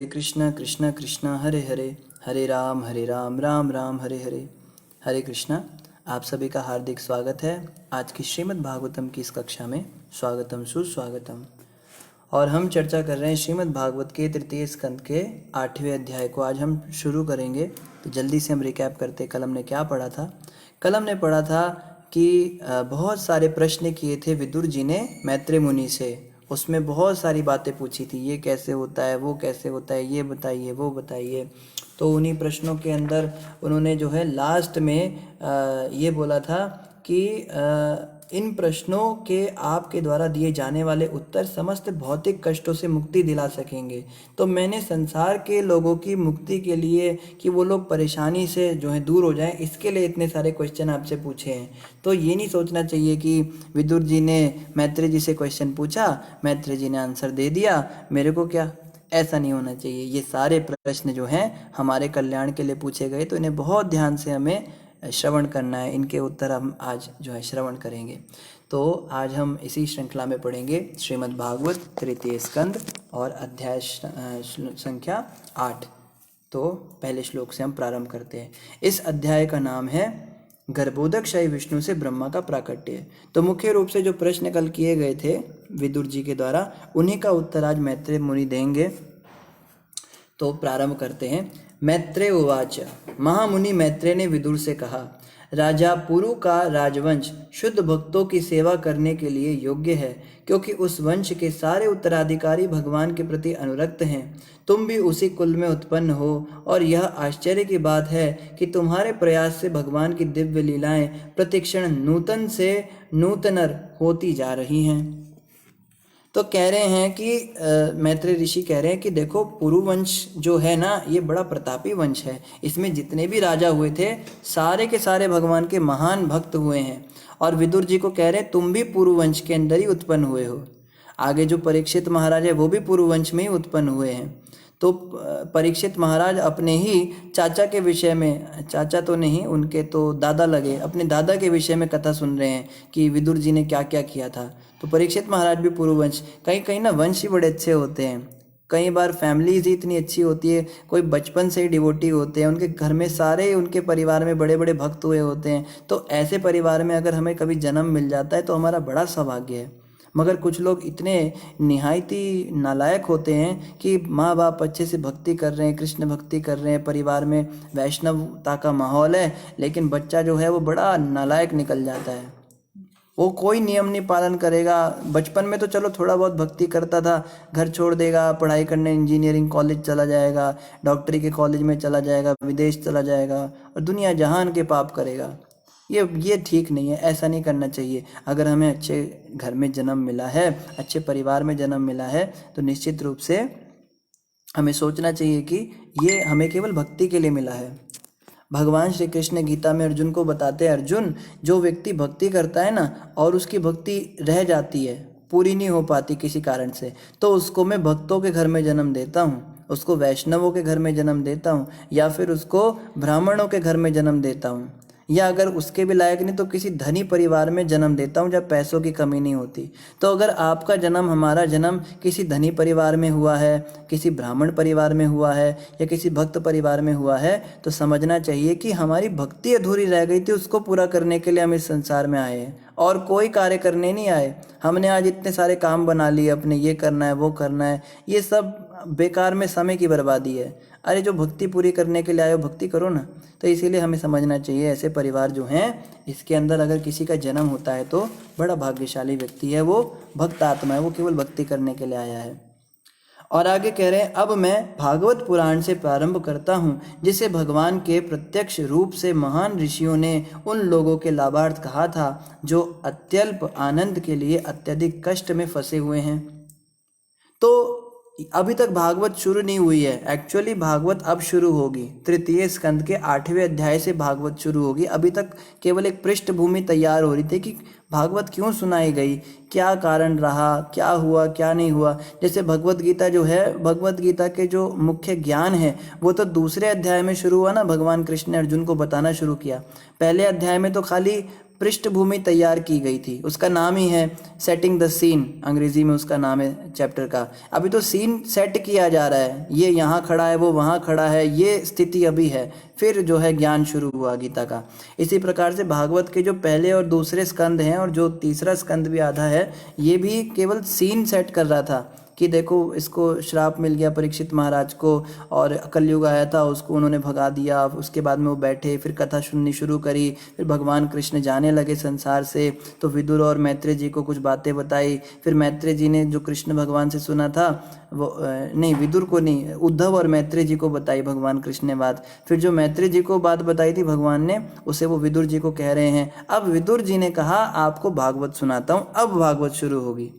कृष्ण कृष्ण कृष्ण हरे हरे, हरे राम राम राम हरे हरे। हरे कृष्णा। आप सभी का हार्दिक स्वागत है आज की श्रीमद् भागवतम की इस कक्षा में। स्वागतम सुस्वागतम। और हम चर्चा कर रहे हैं श्रीमद् भागवत के तृतीय स्कंद के 8वें अध्याय को आज हम शुरू करेंगे। तो जल्दी से हम रिकैप करते, कल हमने क्या पढ़ा था। कल हमने पढ़ा था कि बहुत सारे प्रश्न किए थे विदुर जी ने मैत्रेय मुनि से। उसमें बहुत सारी बातें पूछी थी, ये कैसे होता है, वो कैसे होता है, ये बताइए, वो बताइए। तो उन्हीं प्रश्नों के अंदर उन्होंने जो है लास्ट में ये बोला था कि इन प्रश्नों के आपके द्वारा दिए जाने वाले उत्तर समस्त भौतिक कष्टों से मुक्ति दिला सकेंगे। तो मैंने संसार के लोगों की मुक्ति के लिए, कि वो लोग परेशानी से जो है दूर हो जाएं, इसके लिए इतने सारे क्वेश्चन आपसे पूछे हैं। तो ये नहीं सोचना चाहिए कि विदुर जी ने मैत्रेय जी से क्वेश्चन पूछा, मैत्रेय जी ने आंसर दे दिया, मेरे को क्या। ऐसा नहीं होना चाहिए। ये सारे प्रश्न जो हैं हमारे कल्याण के लिए पूछे गए, तो इन्हें बहुत ध्यान से हमें श्रवण करना है। इनके उत्तर हम आज जो है श्रवण करेंगे। तो आज हम इसी श्रृंखला में पढ़ेंगे श्रीमद् भागवत तृतीय स्कंद और अध्याय संख्या 8। तो पहले श्लोक से हम प्रारंभ करते हैं। इस अध्याय का नाम है गर्भोदकशाही विष्णु से ब्रह्मा का प्राकट्य। तो मुख्य रूप से जो प्रश्न कल किए गए थे विदुर जी के द्वारा, उन्हीं का उत्तर आज मैत्रेय मुनि देंगे। तो प्रारंभ करते हैं। मैत्रेय उवाच। महामुनि मैत्रेय ने विदुर से कहा, राजा पुरु का राजवंश शुद्ध भक्तों की सेवा करने के लिए योग्य है, क्योंकि उस वंश के सारे उत्तराधिकारी भगवान के प्रति अनुरक्त हैं। तुम भी उसी कुल में उत्पन्न हो, और यह आश्चर्य की बात है कि तुम्हारे प्रयास से भगवान की दिव्य लीलाएं प्रतिक्षण नूतन से नूतनर होती जा रही हैं। तो कह रहे हैं कि मैत्रेय ऋषि कह रहे हैं कि देखो, पुरु वंश जो है ना, ये बड़ा प्रतापी वंश है। इसमें जितने भी राजा हुए थे सारे के सारे भगवान के महान भक्त हुए हैं। और विदुर जी को कह रहे हैं तुम भी पुरु वंश के अंदर ही उत्पन्न हुए हो। आगे जो परीक्षित महाराज है वो भी पुरु वंश में ही उत्पन्न हुए हैं। तो परीक्षित महाराज अपने ही चाचा के विषय में, चाचा तो नहीं, उनके तो दादा लगे, अपने दादा के विषय में कथा सुन रहे हैं कि विदुर जी ने क्या क्या किया था। तो परीक्षित महाराज भी पुरुवंश, कहीं कहीं ना वंश ही बड़े अच्छे होते हैं। कई बार फैमिलीज ही इतनी अच्छी होती है, कोई बचपन से ही डिवोटी होते हैं, उनके घर में सारे, उनके परिवार में बड़े बड़े भक्त हुए होते हैं। तो ऐसे परिवार में अगर हमें कभी जन्म मिल जाता है तो हमारा बड़ा सौभाग्य है। मगर कुछ लोग इतने निहायती नालायक होते हैं कि माँ बाप अच्छे से भक्ति कर रहे हैं, कृष्ण भक्ति कर रहे हैं, परिवार में वैष्णवता का माहौल है, लेकिन बच्चा जो है वो बड़ा नालायक निकल जाता है। वो कोई नियम नहीं पालन करेगा। बचपन में तो चलो थोड़ा बहुत भक्ति करता था, घर छोड़ देगा, पढ़ाई करने इंजीनियरिंग कॉलेज चला जाएगा, डॉक्टरी के कॉलेज में चला जाएगा, विदेश चला जाएगा और दुनिया जहान के पाप करेगा। ये ठीक नहीं है, ऐसा नहीं करना चाहिए। अगर हमें अच्छे घर में जन्म मिला है, अच्छे परिवार में जन्म मिला है, तो निश्चित रूप से हमें सोचना चाहिए कि ये हमें केवल भक्ति के लिए मिला है। भगवान श्री कृष्ण गीता में अर्जुन को बताते हैं, अर्जुन, जो व्यक्ति भक्ति करता है ना और उसकी भक्ति रह जाती है, पूरी नहीं हो पाती किसी कारण से, तो उसको मैं भक्तों के घर में जन्म देता हूँ, उसको वैष्णवों के घर में जन्म देता हूँ, या फिर उसको ब्राह्मणों के घर में जन्म देता हूँ, या अगर उसके भी लायक नहीं तो किसी धनी परिवार में जन्म देता हूँ जब पैसों की कमी नहीं होती। तो अगर आपका जन्म, हमारा जन्म किसी धनी परिवार में हुआ है, किसी ब्राह्मण परिवार में हुआ है, या किसी भक्त परिवार में हुआ है, तो समझना चाहिए कि हमारी भक्ति अधूरी रह गई थी, उसको पूरा करने के लिए हम इस संसार में आए हैं, और कोई कार्य करने नहीं आए। हमने आज इतने सारे काम बना लिए अपने, ये करना है, वो करना है, ये सब बेकार में समय की बर्बादी है। अरे जो भक्ति पूरी करने के लिए आए हो, भक्ति करो ना। तो इसीलिए हमें समझना चाहिए, ऐसे परिवार जो हैं, इसके अंदर अगर किसी का जन्म होता है तो बड़ा भाग्यशाली व्यक्ति है, वो भक्त आत्मा है, वो केवल भक्ति करने के लिए आया है। और आगे कह रहे हैं, अब मैं भागवत पुराण से प्रारंभ करता हूँ, जिसे भगवान के प्रत्यक्ष रूप से महान ऋषियों ने उन लोगों के लाभार्थ कहा था जो अत्यल्प आनंद के लिए अत्यधिक कष्ट में फंसे हुए हैं। तो अभी तक भागवत शुरू नहीं हुई है, एक्चुअली भागवत अब शुरू होगी। तृतीय स्कंद के 8वें अध्याय से भागवत शुरू होगी। अभी तक केवल एक पृष्ठभूमि तैयार हो रही थी कि भागवत क्यों सुनाई गई, क्या कारण रहा, क्या हुआ, क्या नहीं हुआ। जैसे भगवत गीता जो है, भगवत गीता के जो मुख्य ज्ञान है वो तो दूसरे अध्याय में शुरू हुआ ना, भगवान कृष्ण ने अर्जुन को बताना शुरू किया। पहले अध्याय में तो खाली पृष्ठभूमि तैयार की गई थी। उसका नाम ही है सेटिंग द सीन, अंग्रेजी में उसका नाम है चैप्टर का। अभी तो सीन सेट किया जा रहा है, ये यहाँ खड़ा है, वो वहाँ खड़ा है, ये स्थिति अभी है, फिर जो है ज्ञान शुरू हुआ गीता का। इसी प्रकार से भागवत के जो पहले और दूसरे स्कंद हैं और जो तीसरा स्कंद भी आधा है, ये भी केवल सीन सेट कर रहा था कि देखो इसको श्राप मिल गया परीक्षित महाराज को, और कलयुग आया था, उसको उन्होंने भगा दिया। उसके बाद में वो बैठे, फिर कथा सुननी शुरू करी, फिर भगवान कृष्ण जाने लगे संसार से, तो विदुर और मैत्रेय जी को कुछ बातें बताई। फिर मैत्रेय जी ने जो कृष्ण भगवान से सुना था वो नहीं, विदुर को नहीं, उद्धव और मैत्रेय जी को बताई भगवान कृष्ण ने बात। फिर जो मैत्रेय जी को बात बताई थी भगवान ने, उसे वो विदुर जी को कह रहे हैं। अब विदुर जी ने कहा आपको भागवत सुनाता हूँ। अब भागवत शुरू होगी।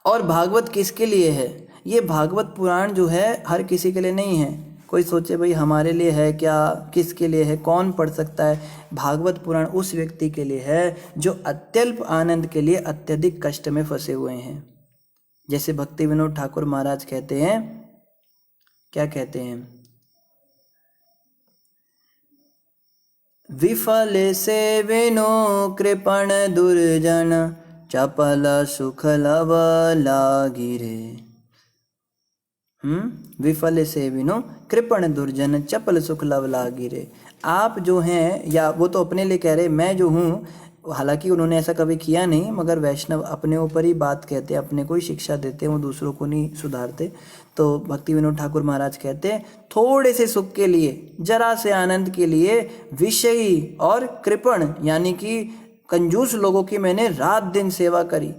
और भागवत किसके लिए है? ये भागवत पुराण जो है हर किसी के लिए नहीं है। कोई सोचे भाई हमारे लिए है क्या, किसके लिए है, कौन पढ़ सकता है? भागवत पुराण उस व्यक्ति के लिए है जो अत्यल्प आनंद के लिए अत्यधिक कष्ट में फंसे हुए हैं। जैसे भक्ति विनोद ठाकुर महाराज कहते हैं, क्या कहते हैं? विफल से विनो कृपण दुर्जन चपल सुख लव लागिरे। विफल से विनो कृपण दुर्जन चपल सुख लव लागिरे। आप जो हैं, या वो तो अपने लिए कह रहे, मैं जो हूँ, हालांकि उन्होंने ऐसा कभी किया नहीं, मगर वैष्णव अपने ऊपर ही बात कहते हैं, अपने को ही शिक्षा देते हैं, वो दूसरों को नहीं सुधारते। तो भक्ति विनोद ठाकुर महाराज कहते हैं थोड़े से सुख के लिए, जरा से आनंद के लिए विषयी और कृपण यानी कि कंजूस लोगों की मैंने रात दिन सेवा करी।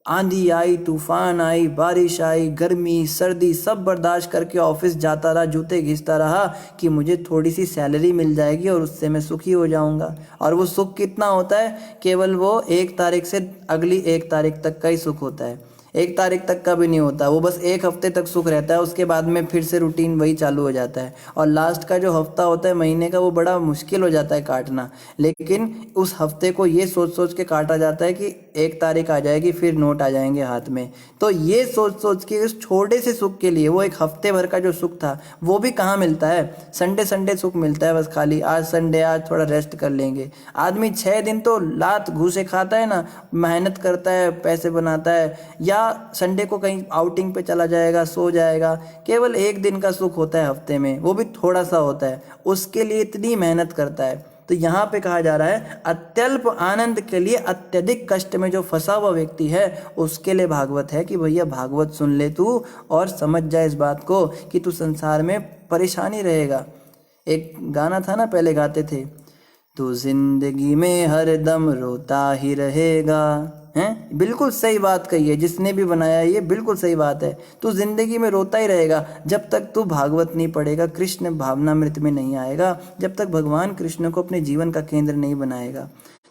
आंधी आई, तूफान आई, बारिश आई, गर्मी सर्दी सब बर्दाश्त करके ऑफिस जाता रहा, जूते घिसता रहा कि मुझे थोड़ी सी सैलरी मिल जाएगी और उससे मैं सुखी हो जाऊंगा। और वो सुख कितना होता है? केवल वो 1 तारीख से अगली 1 तारीख तक का ही सुख होता है। 1 तारीख तक का भी नहीं होता, वो बस 1 हफ्ते तक सुख रहता है। उसके बाद में फिर से रूटीन वही चालू हो जाता है। और लास्ट का जो हफ्ता होता है महीने का, वो बड़ा मुश्किल हो जाता है काटना। लेकिन उस हफ्ते को ये सोच सोच के काटा जाता है कि 1 तारीख आ जाएगी, फिर नोट आ जाएंगे हाथ में। तो ये सोच सोच के उस छोटे से सुख के लिए, वो 1 हफ्ते भर का जो सुख था, वो भी कहाँ मिलता है? संडे सुख मिलता है बस, खाली आज संडे, आज थोड़ा रेस्ट कर लेंगे। आदमी 6 दिन तो लात घूसे खाता है ना, मेहनत करता है, पैसे बनाता है, या संडे को कहीं आउटिंग पे चला जाएगा, सो जाएगा। केवल 1 दिन का सुख होता है हफ्ते में, वो भी थोड़ा सा होता है, उसके लिए इतनी मेहनत करता है। तो यहाँ पे कहा जा रहा है अत्यल्प आनंद के लिए अत्यधिक कष्ट में जो फंसा हुआ व्यक्ति है, उसके लिए भागवत है कि भैया भागवत सुन ले तू और समझ जाए इस बात को कि तू संसार में परेशानी रहेगा। एक गाना था ना, पहले गाते थे, तू जिंदगी में हरदम रोता ही रहेगा। हैं, बिल्कुल सही बात कही है जिसने भी बनाया, ये बिल्कुल सही बात है। तू जिंदगी में रोता ही रहेगा जब तक तू भागवत नहीं पढ़ेगा, कृष्ण भावनामृत में नहीं आएगा, जब तक भगवान कृष्ण को अपने जीवन का केंद्र नहीं बनाएगा।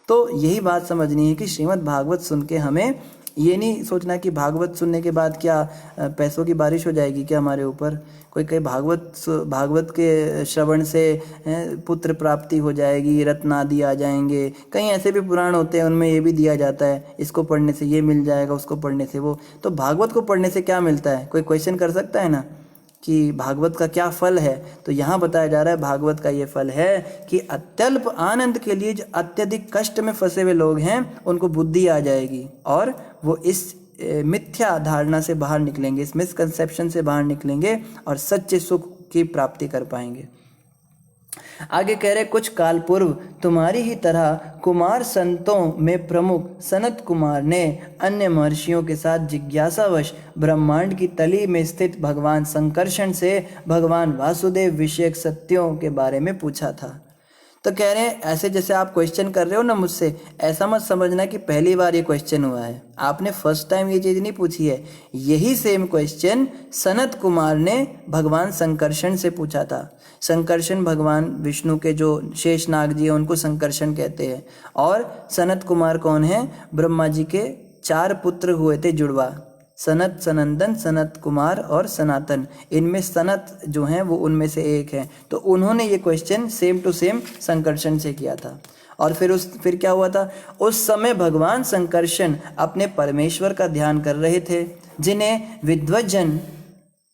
तो यही बात समझनी है कि श्रीमद् भागवत सुन के हमें ये नहीं सोचना कि भागवत सुनने के बाद क्या पैसों की बारिश हो जाएगी क्या हमारे ऊपर। कोई कहे भागवत के श्रवण से पुत्र प्राप्ति हो जाएगी, रत्न आदि आ जाएंगे। कई ऐसे भी पुराण होते हैं, उनमें ये भी दिया जाता है, इसको पढ़ने से ये मिल जाएगा, उसको पढ़ने से वो। तो भागवत को पढ़ने से क्या मिलता है? कोई क्वेश्चन कर सकता है ना कि भागवत का क्या फल है? तो यहाँ बताया जा रहा है भागवत का ये फल है कि अत्यल्प आनंद के लिए जो अत्यधिक कष्ट में फंसे हुए लोग हैं, उनको बुद्धि आ जाएगी और वो इस मिथ्या धारणा से बाहर निकलेंगे, इस मिसकंसेप्शन से बाहर निकलेंगे और सच्चे सुख की प्राप्ति कर पाएंगे। आगे कह रहे, कुछ काल पूर्व तुम्हारी ही तरह कुमार संतों में प्रमुख सनत कुमार ने अन्य महर्षियों के साथ जिज्ञासावश ब्रह्मांड की तली में स्थित भगवान संकर्षण से भगवान वासुदेव विषयक सत्यों के बारे में पूछा था। तो कह रहे हैं ऐसे जैसे आप क्वेश्चन कर रहे हो ना मुझसे, ऐसा मत समझना कि पहली बार ये क्वेश्चन हुआ है, आपने फर्स्ट टाइम ये चीज़ नहीं पूछी है। यही सेम क्वेश्चन सनत कुमार ने भगवान संकर्षण से पूछा था। संकर्षण भगवान विष्णु के जो शेषनाग जी हैं उनको संकर्षण कहते हैं। और सनत कुमार कौन है? ब्रह्मा जी के 4 पुत्र हुए थे जुड़वा, सनत, सनंदन, सनत कुमार और सनातन। इनमें सनत जो हैं वो उनमें से एक है। तो उन्होंने ये question same to same Sankarshan से किया था। और फिर क्या हुआ था? उस समय भगवान संकर्षण अपने परमेश्वर का ध्यान कर रहे थे, जिन्हें विद्वज्जन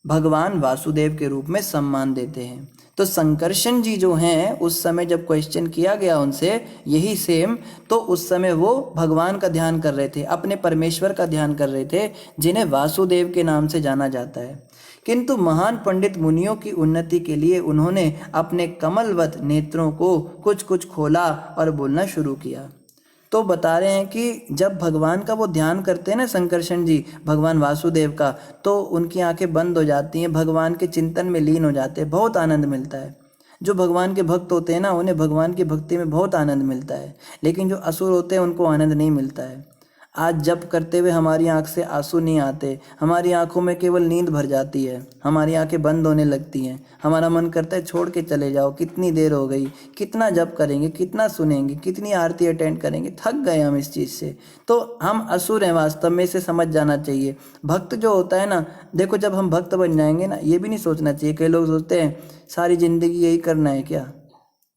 भगवान वासुदेव के रूप में सम्मान देते हैं। तो संकर्षण जी जो हैं, उस समय जब क्वेश्चन किया गया उनसे यही सेम, तो उस समय वो भगवान का ध्यान कर रहे थे, अपने परमेश्वर का ध्यान कर रहे थे, जिन्हें वासुदेव के नाम से जाना जाता है। किंतु महान पंडित मुनियों की उन्नति के लिए उन्होंने अपने कमलवत नेत्रों को कुछ कुछ खोला और बोलना शुरू किया। तो बता रहे हैं कि जब भगवान का वो ध्यान करते हैं ना संकर्षण जी, भगवान वासुदेव का, तो उनकी आंखें बंद हो जाती हैं, भगवान के चिंतन में लीन हो जाते हैं, बहुत आनंद मिलता है। जो भगवान के भक्त होते हैं ना, उन्हें भगवान की भक्ति में बहुत आनंद मिलता है, लेकिन जो असुर होते हैं उनको आनंद नहीं मिलता है। आज जप करते हुए हमारी आंख से आंसू नहीं आते, हमारी आंखों में केवल नींद भर जाती है, हमारी आंखें बंद होने लगती हैं, हमारा मन करता है छोड़ के चले जाओ, कितनी देर हो गई, कितना जप करेंगे, कितना सुनेंगे, कितनी आरती अटेंड करेंगे, थक गए हम इस चीज़ से। तो हम असुर हैं वास्तव में, इसे समझ जाना चाहिए। भक्त जो होता है ना, देखो जब हम भक्त बन जाएंगे ना, ये भी नहीं सोचना चाहिए। कई लोग सोचते हैं सारी ज़िंदगी यही करना है क्या,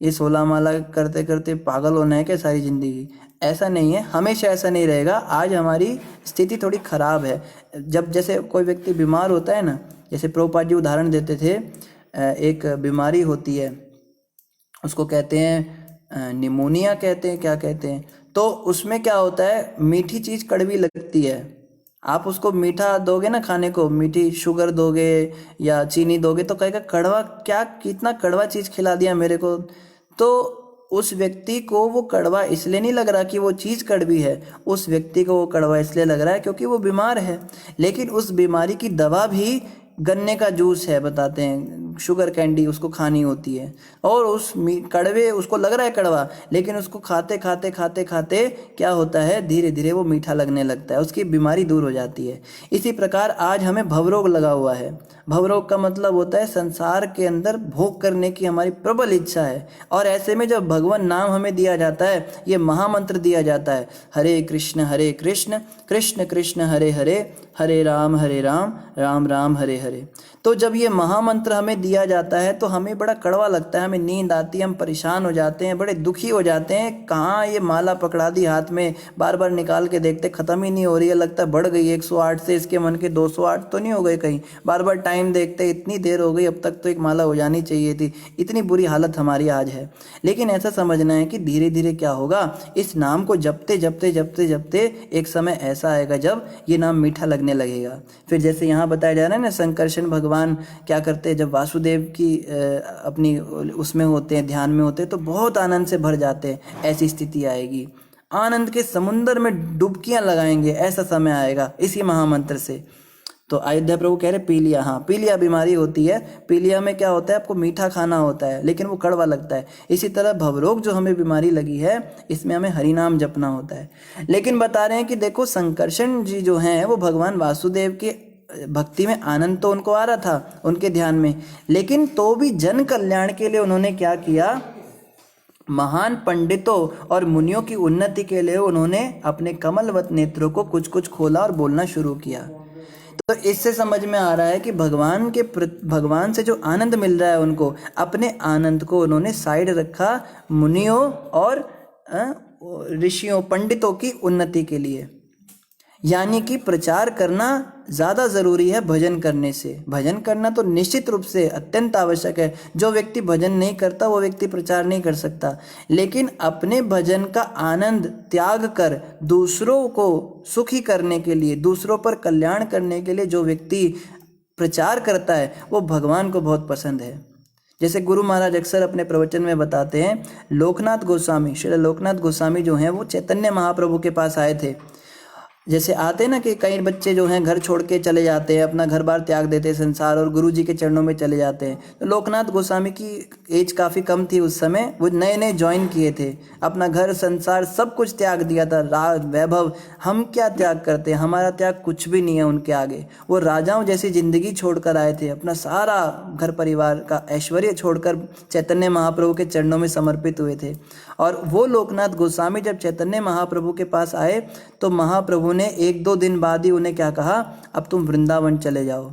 ये 16 माला करते करते पागल होना है क्या सारी ज़िंदगी। ऐसा नहीं है, हमेशा ऐसा नहीं रहेगा। आज हमारी स्थिति थोड़ी ख़राब है। जब जैसे कोई व्यक्ति बीमार होता है ना, जैसे प्रभुपाद जी उदाहरण देते थे, एक बीमारी होती है, उसको कहते हैं निमोनिया, कहते हैं, क्या कहते हैं। तो उसमें क्या होता है, मीठी चीज़ कड़वी लगती है। आप उसको मीठा दोगे ना खाने को, मीठी शुगर दोगे या चीनी दोगे, तो कहेगा कड़वा क्या, कितना कड़वा चीज़ खिला दिया मेरे को। तो उस व्यक्ति को वो कड़वा इसलिए नहीं लग रहा कि वो चीज़ कड़वी है, उस व्यक्ति को वो कड़वा इसलिए लग रहा है क्योंकि वो बीमार है। लेकिन उस बीमारी की दवा भी गन्ने का जूस है, बताते हैं, शुगर कैंडी उसको खानी होती है, और उस कड़वे उसको लग रहा है कड़वा, लेकिन उसको खाते खाते खाते खाते क्या होता है, धीरे धीरे वो मीठा लगने लगता है, उसकी बीमारी दूर हो जाती है। इसी प्रकार आज हमें भवरोग लगा हुआ है। भवरोग का मतलब होता है संसार के अंदर भोग करने की हमारी प्रबल इच्छा है, और ऐसे में जब भगवान नाम हमें दिया जाता है, ये महामंत्र दिया जाता है, हरे कृष्ण कृष्ण कृष्ण हरे हरे, हरे राम राम राम हरे हरे। तो जब ये महामंत्र हमें दिया जाता है तो हमें बड़ा कड़वा लगता है, हमें नींद आती है, हम परेशान हो जाते हैं, बड़े दुखी हो जाते हैं। कहाँ ये माला पकड़ा दी हाथ में, बार बार निकाल के देखते, ख़त्म ही नहीं हो रही है, लगता है बढ़ गई 108 से इसके मन के 208 तो नहीं हो गए कहीं। बार बार टाइम देखते, इतनी देर हो गई, अब तक तो एक माला हो जानी चाहिए थी। इतनी बुरी हालत हमारी आज है। लेकिन ऐसा समझना है कि धीरे धीरे क्या होगा, इस नाम को जपते जपते जपते जपते एक समय ऐसा आएगा जब ये नाम मीठा लगने लगेगा। फिर जैसे यहाँ बताया जा रहा है ना, संकर्षण भगवान क्या करते हैं, जब वासुदेव की अपनी उसमें होते हैं, ध्यान में होते हैं, तो बहुत आनंद से भर जाते हैं। ऐसी स्थिति आएगी, आनंद के समुद्र में डुबकियां लगाएंगे, ऐसा समय आएगा इसी महामंत्र से। तो अयोध्या प्रभु कह रहे पीलिया, हाँ पीलिया बीमारी होती है। पीलिया में क्या होता है, आपको मीठा खाना होता है लेकिन वो कड़वा लगता है। इसी तरह भवरोग जो हमें बीमारी लगी है, इसमें हमें हरि नाम जपना होता है। लेकिन बता रहे हैं कि देखो संकर्षण जी जो हैं वो भगवान वासुदेव के भक्ति में आनंद तो उनको आ रहा था उनके ध्यान में, लेकिन तो भी जन कल्याण के लिए उन्होंने क्या किया, महान पंडितों और मुनियों की उन्नति के लिए उन्होंने अपने कमलवत नेत्रों को कुछ कुछ खोला और बोलना शुरू किया। तो इससे समझ में आ रहा है कि भगवान से जो आनंद मिल रहा है, उनको अपने आनंद को उन्होंने साइड रखा मुनियों और ऋषियों पंडितों की उन्नति के लिए। यानी कि प्रचार करना ज़्यादा ज़रूरी है भजन करने से। भजन करना तो निश्चित रूप से अत्यंत आवश्यक है। जो व्यक्ति भजन नहीं करता वो व्यक्ति प्रचार नहीं कर सकता। लेकिन अपने भजन का आनंद त्याग कर दूसरों को सुखी करने के लिए, दूसरों पर कल्याण करने के लिए जो व्यक्ति प्रचार करता है वो भगवान को बहुत पसंद है। जैसे गुरु महाराज अक्सर अपने प्रवचन में बताते हैं, लोकनाथ गोस्वामी, श्री लोकनाथ गोस्वामी जो हैं वो चैतन्य महाप्रभु के पास आए थे। जैसे आते हैं ना कि कई बच्चे जो हैं घर छोड़ के चले जाते हैं, अपना घर बार त्याग देते हैं संसार और गुरु जी के चरणों में चले जाते हैं। तो लोकनाथ गोस्वामी की एज काफ़ी कम थी उस समय, वो नए नए ज्वाइन किए थे, अपना घर संसार सब कुछ त्याग दिया था, राज वैभव। हम क्या त्याग करते हैं, हमारा त्याग कुछ भी नहीं है उनके आगे। वो राजाओं जैसी ज़िंदगी छोड़कर आए थे, अपना सारा घर परिवार का ऐश्वर्य छोड़कर चैतन्य महाप्रभु के चरणों में समर्पित हुए थे। और वो लोकनाथ गोस्वामी जब चैतन्य महाप्रभु के पास आए तो महाप्रभु ने 1-2 दिन बाद ही उन्हें क्या कहा, अब तुम वृंदावन चले जाओ।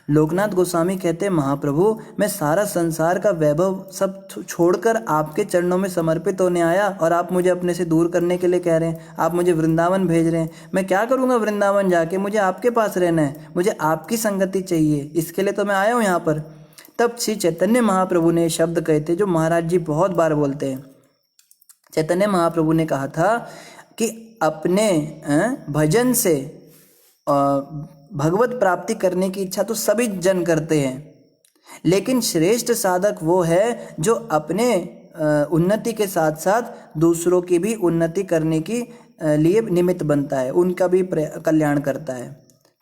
लोकनाथ गोस्वामी कहते हैं, महाप्रभु मैं सारा संसार का वैभव सब छोड़कर आपके चरणों में समर्पित होने आया और आप मुझे अपने से दूर करने के लिए कह रहे हैं, आप मुझे वृंदावन भेज रहे हैं। मैं क्या करूँगा वृंदावन जाके, मुझे आपके पास रहना है, मुझे आपकी संगति चाहिए, इसके लिए तो मैं आया हूँ यहाँ पर। तब श्री चैतन्य महाप्रभु ने शब्द कहे थे जो महाराज जी बहुत बार बोलते हैं। चैतन्य महाप्रभु ने कहा था कि अपने भजन से भगवत प्राप्ति करने की इच्छा तो सभी जन करते हैं, लेकिन श्रेष्ठ साधक वो है जो अपने उन्नति के साथ साथ दूसरों की भी उन्नति करने की लिए निमित्त बनता है, उनका भी कल्याण करता है।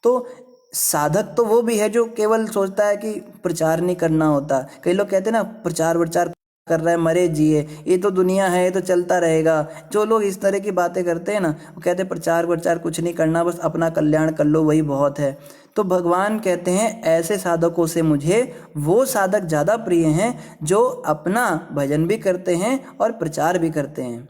तो साधक तो वो भी है जो केवल सोचता है कि प्रचार नहीं करना होता। कई लोग कहते हैं ना, प्रचार प्रचार कर रहा है मरे जिए, ये तो दुनिया है, ये तो चलता रहेगा। जो लोग इस तरह की बातें करते हैं ना, वो कहते हैं प्रचार प्रचार कुछ नहीं करना, बस अपना कल्याण कर लो, वही बहुत है। तो भगवान कहते हैं ऐसे साधकों से मुझे वो साधक ज़्यादा प्रिय हैं जो अपना भजन भी करते हैं और प्रचार भी करते हैं।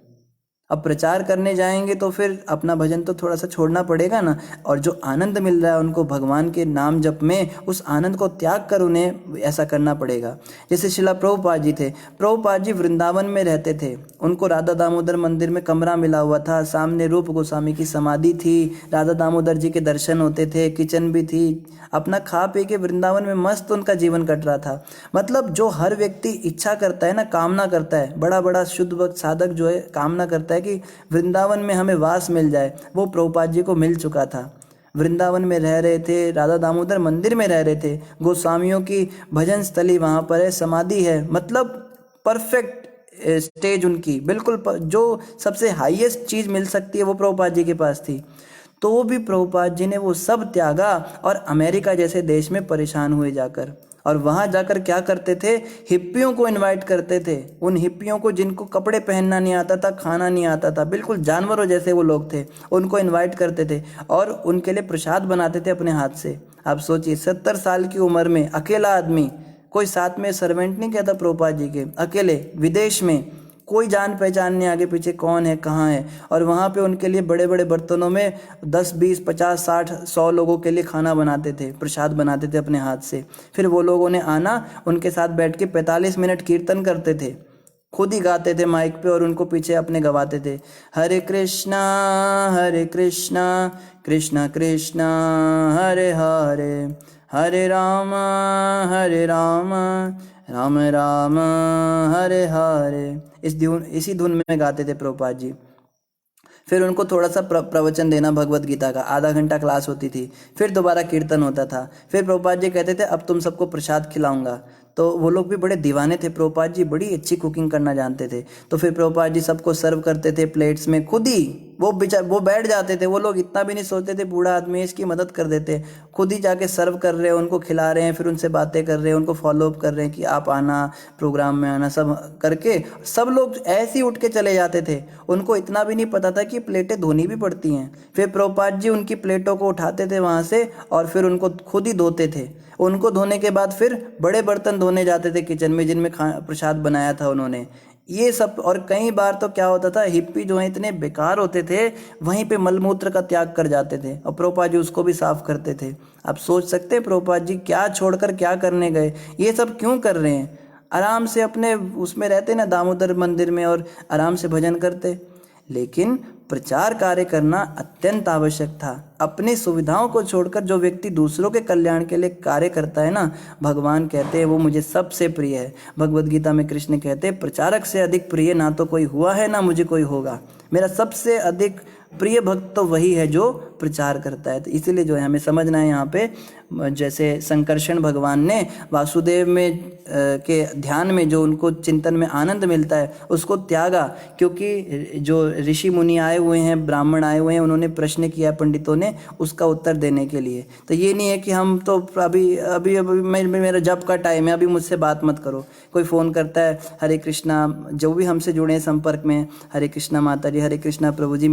अब प्रचार करने जाएंगे तो फिर अपना भजन तो थोड़ा सा छोड़ना पड़ेगा ना, और जो आनंद मिल रहा है उनको भगवान के नाम जप में, उस आनंद को त्याग कर उन्हें ऐसा करना पड़ेगा। जैसे शिला प्रभुपाद जी थे, प्रभुपाद जी वृंदावन में रहते थे, उनको राधा दामोदर मंदिर में कमरा मिला हुआ था, सामने रूप गोस्वामी की समाधि थी, राधा दामोदर जी के दर्शन होते थे, किचन भी थी, अपना खा पी के वृंदावन में मस्त उनका जीवन कट रहा था। मतलब जो हर व्यक्ति इच्छा करता है ना, कामना करता है, बड़ा बड़ा शुद्ध भक्त साधक जो है कामना करता है कि वृंदावन में हमें वास मिल जाए, वो प्रभुपाद जी को मिल चुका था। वृंदावन में रह रहे थे, राधा दामोदर मंदिर में रह रहे थे, गोस्वामियों की भजन स्थली वहाँ पर है, समाधि है, मतलब परफेक्ट स्टेज उनकी, बिल्कुल जो सबसे हाईएस्ट चीज़ मिल सकती है वो प्रभुपाद जी के पास थी। तो वो भी प्रभुपाद जी ने वो सब त्यागा और अमेरिका जैसे देश में परेशान हुए जाकर, और वहाँ जाकर क्या करते थे, हिप्पियों को इनवाइट करते थे। उन हिप्पियों को जिनको कपड़े पहनना नहीं आता था, खाना नहीं आता था, बिल्कुल जानवरों जैसे वो लोग थे, उनको इनवाइट करते थे और उनके लिए प्रसाद बनाते थे अपने हाथ से। आप सोचिए 70 साल की उम्र में अकेला आदमी, कोई साथ में सर्वेंट नहीं कहता प्रभुपाद जी के, अकेले विदेश में, कोई जान पहचान नहीं आगे पीछे कौन है कहाँ है, और वहाँ पे उनके लिए बड़े बड़े बर्तनों में 10 20 50 60 100 लोगों के लिए खाना बनाते थे, प्रसाद बनाते थे अपने हाथ से। फिर वो लोगों ने आना, उनके साथ बैठ के 45 मिनट कीर्तन करते थे, खुद ही गाते थे माइक पे और उनको पीछे अपने गवाते थे, हरे कृष्णा कृष्णा कृष्णा हरे हरे, हरे राम राम राम हरे हरे, इसी धुन में गाते थे प्रभुपाद जी। फिर उनको थोड़ा सा प्रवचन देना भगवत गीता का, आधा घंटा क्लास होती थी, फिर दोबारा कीर्तन होता था। फिर प्रभुपाद जी कहते थे अब तुम सबको प्रसाद खिलाऊंगा। तो वो लोग भी बड़े दीवाने थे, प्रभुपाद जी बड़ी अच्छी कुकिंग करना जानते थे। तो फिर प्रभुपाद जी सबको सर्व करते थे प्लेट्स में, खुद ही वो बैठ जाते थे, वो लोग इतना भी नहीं सोचते थे बूढ़ा आदमी इसकी मदद कर देते, खुद ही जाके सर्व कर रहे हैं, उनको खिला रहे हैं, फिर उनसे बातें कर रहे हैं, उनको फॉलो अप कर रहे हैं कि आप आना, प्रोग्राम में आना, सब करके सब लोग ऐसे ही उठ के चले जाते थे। उनको इतना भी नहीं पता था कि प्लेटें धोनी भी पड़ती हैं। फिर प्रभुपाद जी उनकी प्लेटों को उठाते थे वहाँ से और फिर उनको खुद ही धोते थे। उनको धोने के बाद फिर बड़े बर्तन धोने जाते थे किचन में जिनमें प्रसाद बनाया था उन्होंने, ये सब। और कई बार तो क्या होता था, हिप्पी जो है इतने बेकार होते थे, वहीं पे मलमूत्र का त्याग कर जाते थे और प्रभुपाद जी उसको भी साफ करते थे। आप सोच सकते हैं प्रभुपाद जी क्या छोड़कर क्या करने गए, ये सब क्यों कर रहे हैं। आराम से अपने उसमें रहते ना दामोदर मंदिर में और आराम से भजन करते, लेकिन प्रचार कार्य करना अत्यंत आवश्यक था। अपनी सुविधाओं को छोड़कर जो व्यक्ति दूसरों के कल्याण के लिए कार्य करता है ना, भगवान कहते हैं वो मुझे सबसे प्रिय है। भगवद गीता में कृष्ण कहते हैं प्रचारक से अधिक प्रिय ना तो कोई हुआ है ना मुझे कोई होगा। मेरा सबसे अधिक प्रिय भक्त तो वही है जो प्रचार करता है। तो इसीलिए जो है हमें समझना है यहाँ पे, जैसे संकर्षण भगवान ने वासुदेव में के ध्यान में जो उनको चिंतन में आनंद मिलता है उसको त्यागा, क्योंकि जो ऋषि मुनि आए हुए हैं, ब्राह्मण आए हुए हैं, उन्होंने प्रश्न किया पंडितों ने उसका उत्तर देने के लिए। तो ये नहीं है कि हम तो अभी मेरा जप का टाइम है, अभी मुझसे बात मत करो। कोई फ़ोन करता है, हरे कृष्णा, जो भी हमसे जुड़े हैं संपर्क में, हरे कृष्णा माता जी, हरे कृष्णा प्रभु जी,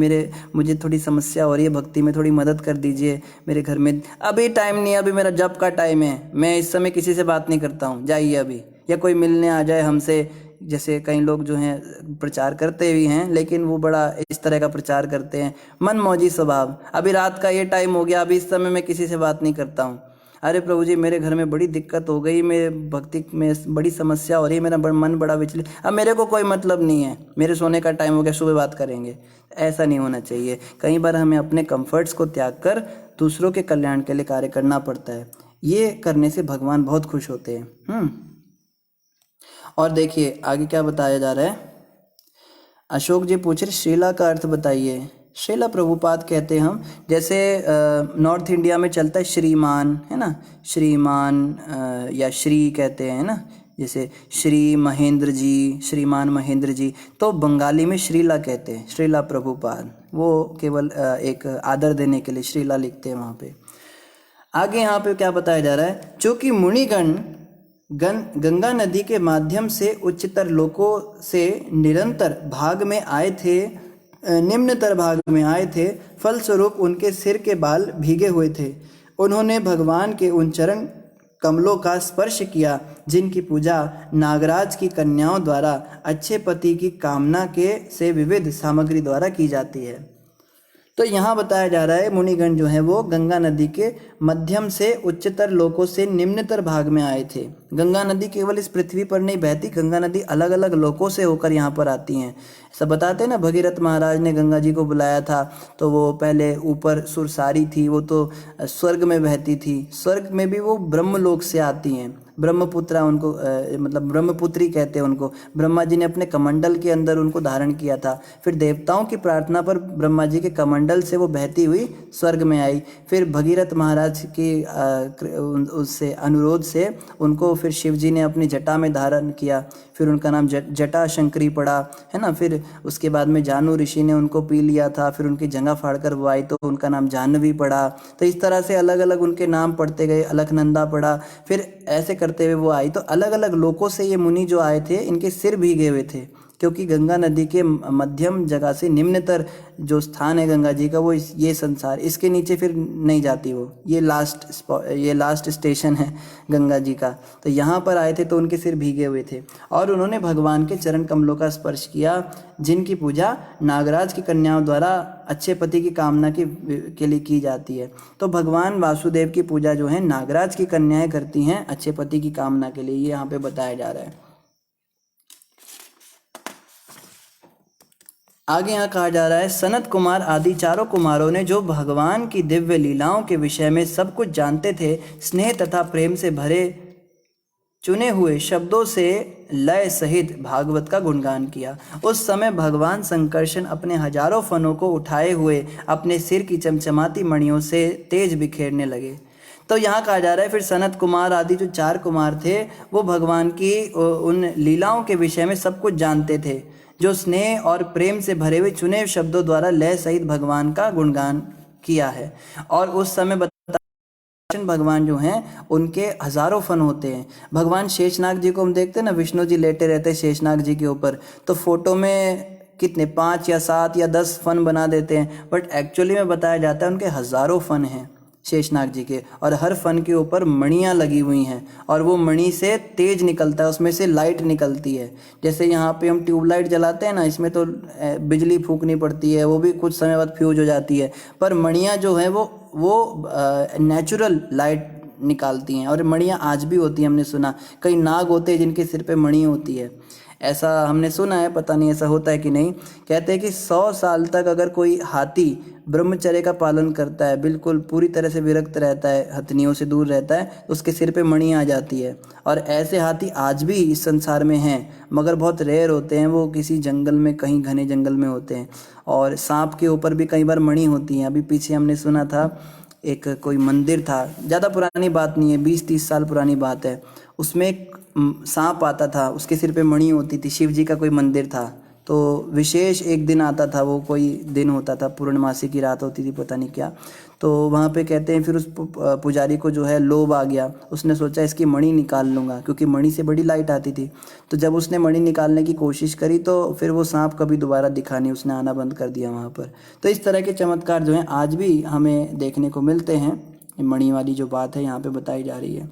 मुझे थोड़ी समस्या हो रही है भक्ति में, थोड़ी मदद कर दीजिए मेरे घर में। अभी टाइम नहीं है, अभी मेरा जप का टाइम है, मैं इस समय किसी से बात नहीं करता हूँ, जाइए अभी। या कोई मिलने आ जाए हमसे, जैसे कई लोग जो हैं प्रचार करते भी हैं लेकिन वो बड़ा इस तरह का प्रचार करते हैं, मनमौजी स्वभाव, अभी रात का ये टाइम हो गया, अभी इस समय मैं किसी से बात नहीं करता हूँ। अरे प्रभु जी मेरे घर में बड़ी दिक्कत हो गई, मेरे भक्ति में बड़ी समस्या हो रही है, मेरा मन बड़ा विचलित, अब मेरे को कोई मतलब नहीं है, मेरे सोने का टाइम हो गया, सुबह बात करेंगे। ऐसा नहीं होना चाहिए। कई बार हमें अपने कंफर्ट्स को त्याग कर दूसरों के कल्याण के लिए कार्य करना पड़ता है। ये करने से भगवान बहुत खुश होते हैं। और देखिए आगे क्या बताया जा रहा है। अशोक जी पूछ रहे श्रीला का अर्थ बताइए। श्रीला प्रभुपाद कहते हैं हम, जैसे नॉर्थ इंडिया में चलता है श्रीमान, है ना, श्रीमान या श्री कहते हैं ना, जैसे श्री महेंद्र जी, श्रीमान महेंद्र जी, तो बंगाली में श्रीला कहते हैं, श्रीला प्रभुपाद। वो केवल एक आदर देने के लिए श्रीला लिखते हैं वहाँ पे। आगे यहाँ पे क्या बताया जा रहा है, चूँकि मुनिगण गंगा नदी के माध्यम से उच्चतर लोकों से निरंतर भाग में आए थे, निम्नतर भाग में आए थे, फलस्वरूप उनके सिर के बाल भीगे हुए थे। उन्होंने भगवान के उन चरण कमलों का स्पर्श किया जिनकी पूजा नागराज की कन्याओं द्वारा अच्छे पति की कामना के से विविध सामग्री द्वारा की जाती है। तो यहाँ बताया जा रहा है मुनिगण जो है वो गंगा नदी के मध्यम से उच्चतर लोकों से निम्नतर भाग में आए थे। गंगा नदी केवल इस पृथ्वी पर नहीं बहती, गंगा नदी अलग अलग लोकों से होकर यहाँ पर आती हैं। सब बताते हैं ना, भगीरथ महाराज ने गंगा जी को बुलाया था तो वो पहले ऊपर सुरसारी थी, वो तो स्वर्ग में बहती थी, स्वर्ग में भी वो ब्रह्मलोक से आती हैं। ब्रह्मपुत्रा उनको मतलब ब्रह्मपुत्री कहते हैं उनको। ब्रह्मा जी ने अपने कमंडल के अंदर उनको धारण किया था। फिर देवताओं की प्रार्थना पर ब्रह्मा जी के कमंडल से वो बहती हुई स्वर्ग में आई। फिर भगीरथ महाराज की उससे अनुरोध से उनको फिर शिव जी ने अपनी जटा में धारण किया, फिर उनका नाम जटा शंकरी पड़ा, है ना। फिर उसके बाद में जानू ऋषि ने उनको पी लिया था, फिर उनकी जगह फाड़कर वो आई तो उनका नाम जाह्नवी पड़ा। तो इस तरह से अलग अलग उनके नाम पढ़ते गए, अलकनंदा पड़ा, फिर ऐसे करते हुए वो आई। तो अलग अलग लोकों से ये मुनि जो आए थे इनके सिर भीगे हुए थे, क्योंकि गंगा नदी के मध्यम जगह से निम्नतर जो स्थान है गंगा जी का वो ये संसार, इसके नीचे फिर नहीं जाती वो, ये लास्ट स्टेशन है गंगा जी का। तो यहाँ पर आए थे तो उनके सिर भीगे हुए थे और उन्होंने भगवान के चरण कमलों का स्पर्श किया जिनकी पूजा नागराज की कन्याओं द्वारा अच्छे पति की कामना के लिए की जाती है। तो भगवान वासुदेव की पूजा जो है नागराज की कन्याएं करती हैं अच्छे पति की कामना के लिए, ये यहाँ पे बताया जा रहा है। आगे यहाँ कहा जा रहा है, सनत कुमार आदि चारों कुमारों ने जो भगवान की दिव्य लीलाओं के विषय में सब कुछ जानते थे, स्नेह तथा प्रेम से भरे चुने हुए शब्दों से लय सहित भागवत का गुणगान किया। उस समय भगवान संकर्षण अपने हजारों फनों को उठाए हुए अपने सिर की चमचमाती मणियों से तेज बिखेरने लगे। तो यहाँ कहा जा रहा है फिर सनत कुमार आदि जो चार कुमार थे वो भगवान की उन लीलाओं के विषय में सब कुछ जानते थे, जो स्नेह और प्रेम से भरे हुए चुने शब्दों द्वारा लय सहित भगवान का गुणगान किया है। और उस समय भगवान जो हैं उनके हजारों फन होते हैं। भगवान शेषनाग जी को हम देखते हैं ना, विष्णु जी लेटे रहते हैं शेषनाग जी के ऊपर, तो फोटो में कितने 5 या 7 या 10 फन बना देते हैं, बट एक्चुअली में बताया जाता है उनके हजारों फन हैं शेषनाग जी के, और हर फन के ऊपर मणियाँ लगी हुई हैं और वो मणि से तेज निकलता है, उसमें से लाइट निकलती है। जैसे यहाँ पे हम ट्यूबलाइट जलाते हैं ना, इसमें तो बिजली फूंकनी पड़ती है, वो भी कुछ समय बाद फ्यूज हो जाती है, पर मणियाँ जो है वो नेचुरल लाइट निकालती हैं। और मणियाँ आज भी होती हैं, हमने सुना कई नाग होते हैं जिनके सिर पे मणि होती है, ऐसा हमने सुना है, पता नहीं ऐसा होता है कि नहीं। कहते हैं कि 100 साल तक अगर कोई हाथी ब्रह्मचर्य का पालन करता है, बिल्कुल पूरी तरह से विरक्त रहता है, हथनियों से दूर रहता है, तो उसके सिर पे मणि आ जाती है। और ऐसे हाथी आज भी इस संसार में हैं, मगर बहुत रेयर होते हैं, वो किसी जंगल में, कहीं घने जंगल में होते हैं। और सांप के ऊपर भी कई बार मणि होती हैं। अभी पीछे हमने सुना था एक कोई मंदिर था, ज़्यादा पुरानी बात नहीं है, 20-30 साल पुरानी बात है, उसमें एक सांप आता था, उसके सिर पे मणि होती थी। शिव जी का कोई मंदिर था, तो विशेष एक दिन आता था, वो कोई दिन होता था, पूर्णमासी की रात होती थी, पता नहीं क्या। तो वहाँ पे कहते हैं फिर उस पुजारी को जो है लोभ आ गया, उसने सोचा इसकी मणि निकाल लूँगा, क्योंकि मणि से बड़ी लाइट आती थी। तो जब उसने मणि निकालने की कोशिश करी तो फिर वो सांप कभी दोबारा दिखा नहीं, उसने आना बंद कर दिया वहाँ पर। तो इस तरह के चमत्कार जो हैं आज भी हमें देखने को मिलते हैं। मणि वाली जो बात है यहाँ पे बताई जा रही है।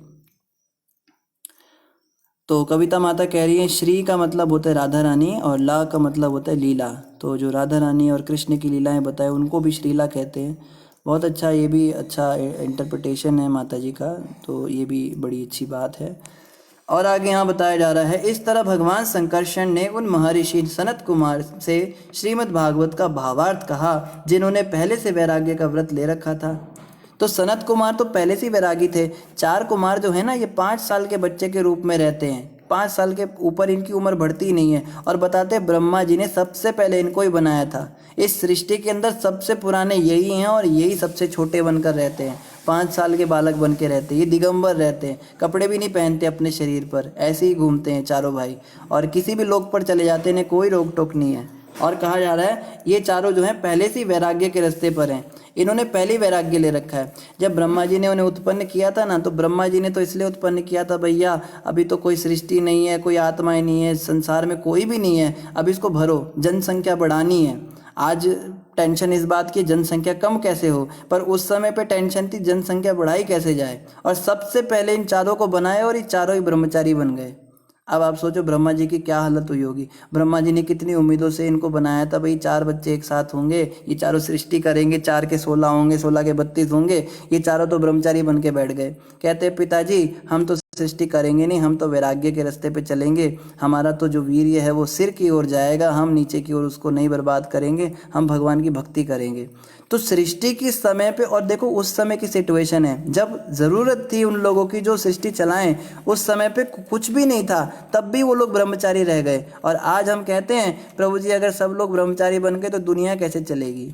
तो कविता माता कह रही है श्री का मतलब होता है राधा रानी और ला का मतलब होता है लीला। तो जो राधा रानी और कृष्ण की लीलाएं बताए उनको भी श्रीला कहते हैं। बहुत अच्छा, ये भी अच्छा इंटरप्रिटेशन है माता जी का, तो ये भी बड़ी अच्छी बात है। और आगे यहाँ बताया जा रहा है, इस तरह भगवान संकर्षण ने उन महर्षि सनत कुमार से श्रीमद् भागवत का भावार्थ कहा जिन्होंने पहले से वैराग्य का व्रत ले रखा था। तो सनत कुमार तो पहले से ही वैरागी थे। 4 कुमार जो है ना, ये 5 साल के बच्चे के रूप में रहते हैं, 5 साल के ऊपर इनकी उम्र बढ़ती ही नहीं है। और बताते हैं ब्रह्मा जी ने सबसे पहले इनको ही बनाया था। इस सृष्टि के अंदर सबसे पुराने यही हैं और यही सबसे छोटे बनकर रहते हैं, 5 साल के बालक बन के रहते हैं। ये दिगंबर रहते हैं, कपड़े भी नहीं पहनते अपने शरीर पर, ऐसे ही घूमते हैं चारों भाई, और किसी भी लोक पर चले जाते हैं, इन्हें कोई रोक टोक नहीं है। और कहा जा रहा है ये चारों जो हैं पहले से ही वैराग्य के रास्ते पर हैं, इन्होंने पहले ही वैराग्य ले रखा है। जब ब्रह्मा जी ने उन्हें उत्पन्न किया था ना, तो ब्रह्मा जी ने तो इसलिए उत्पन्न किया था, भैया अभी तो कोई सृष्टि नहीं है, कोई आत्माएं नहीं है, संसार में कोई भी नहीं है, अब इसको भरो, जनसंख्या बढ़ानी है। आज टेंशन इस बात की जनसंख्या कम कैसे हो, पर उस समय पे टेंशन थी जनसंख्या बढ़ाई कैसे जाए। और सबसे पहले इन चारों को बनाए और ये चारों ही ब्रह्मचारी बन गए। अब आप सोचो ब्रह्मा जी की क्या हालत हुई होगी। ब्रह्मा जी ने कितनी उम्मीदों से इनको बनाया था, भाई 4 बच्चे एक साथ होंगे, ये चारों सृष्टि करेंगे, 4 के 16 होंगे, 16 के 32 होंगे, ये चारों तो ब्रह्मचारी बन के बैठ गए। कहते पिताजी हम तो सृष्टि करेंगे नहीं, हम तो वैराग्य के रास्ते पे चलेंगे, हमारा तो जो वीर्य है वो सिर की ओर जाएगा, हम नीचे की ओर उसको नहीं बर्बाद करेंगे, हम भगवान की भक्ति करेंगे। तो सृष्टि की समय पे, और देखो उस समय की सिचुएशन है जब ज़रूरत थी उन लोगों की जो सृष्टि चलाएं, उस समय पे कुछ भी नहीं था, तब भी वो लोग ब्रह्मचारी रह गए। और आज हम कहते हैं प्रभु जी अगर सब लोग ब्रह्मचारी बन गए तो दुनिया कैसे चलेगी।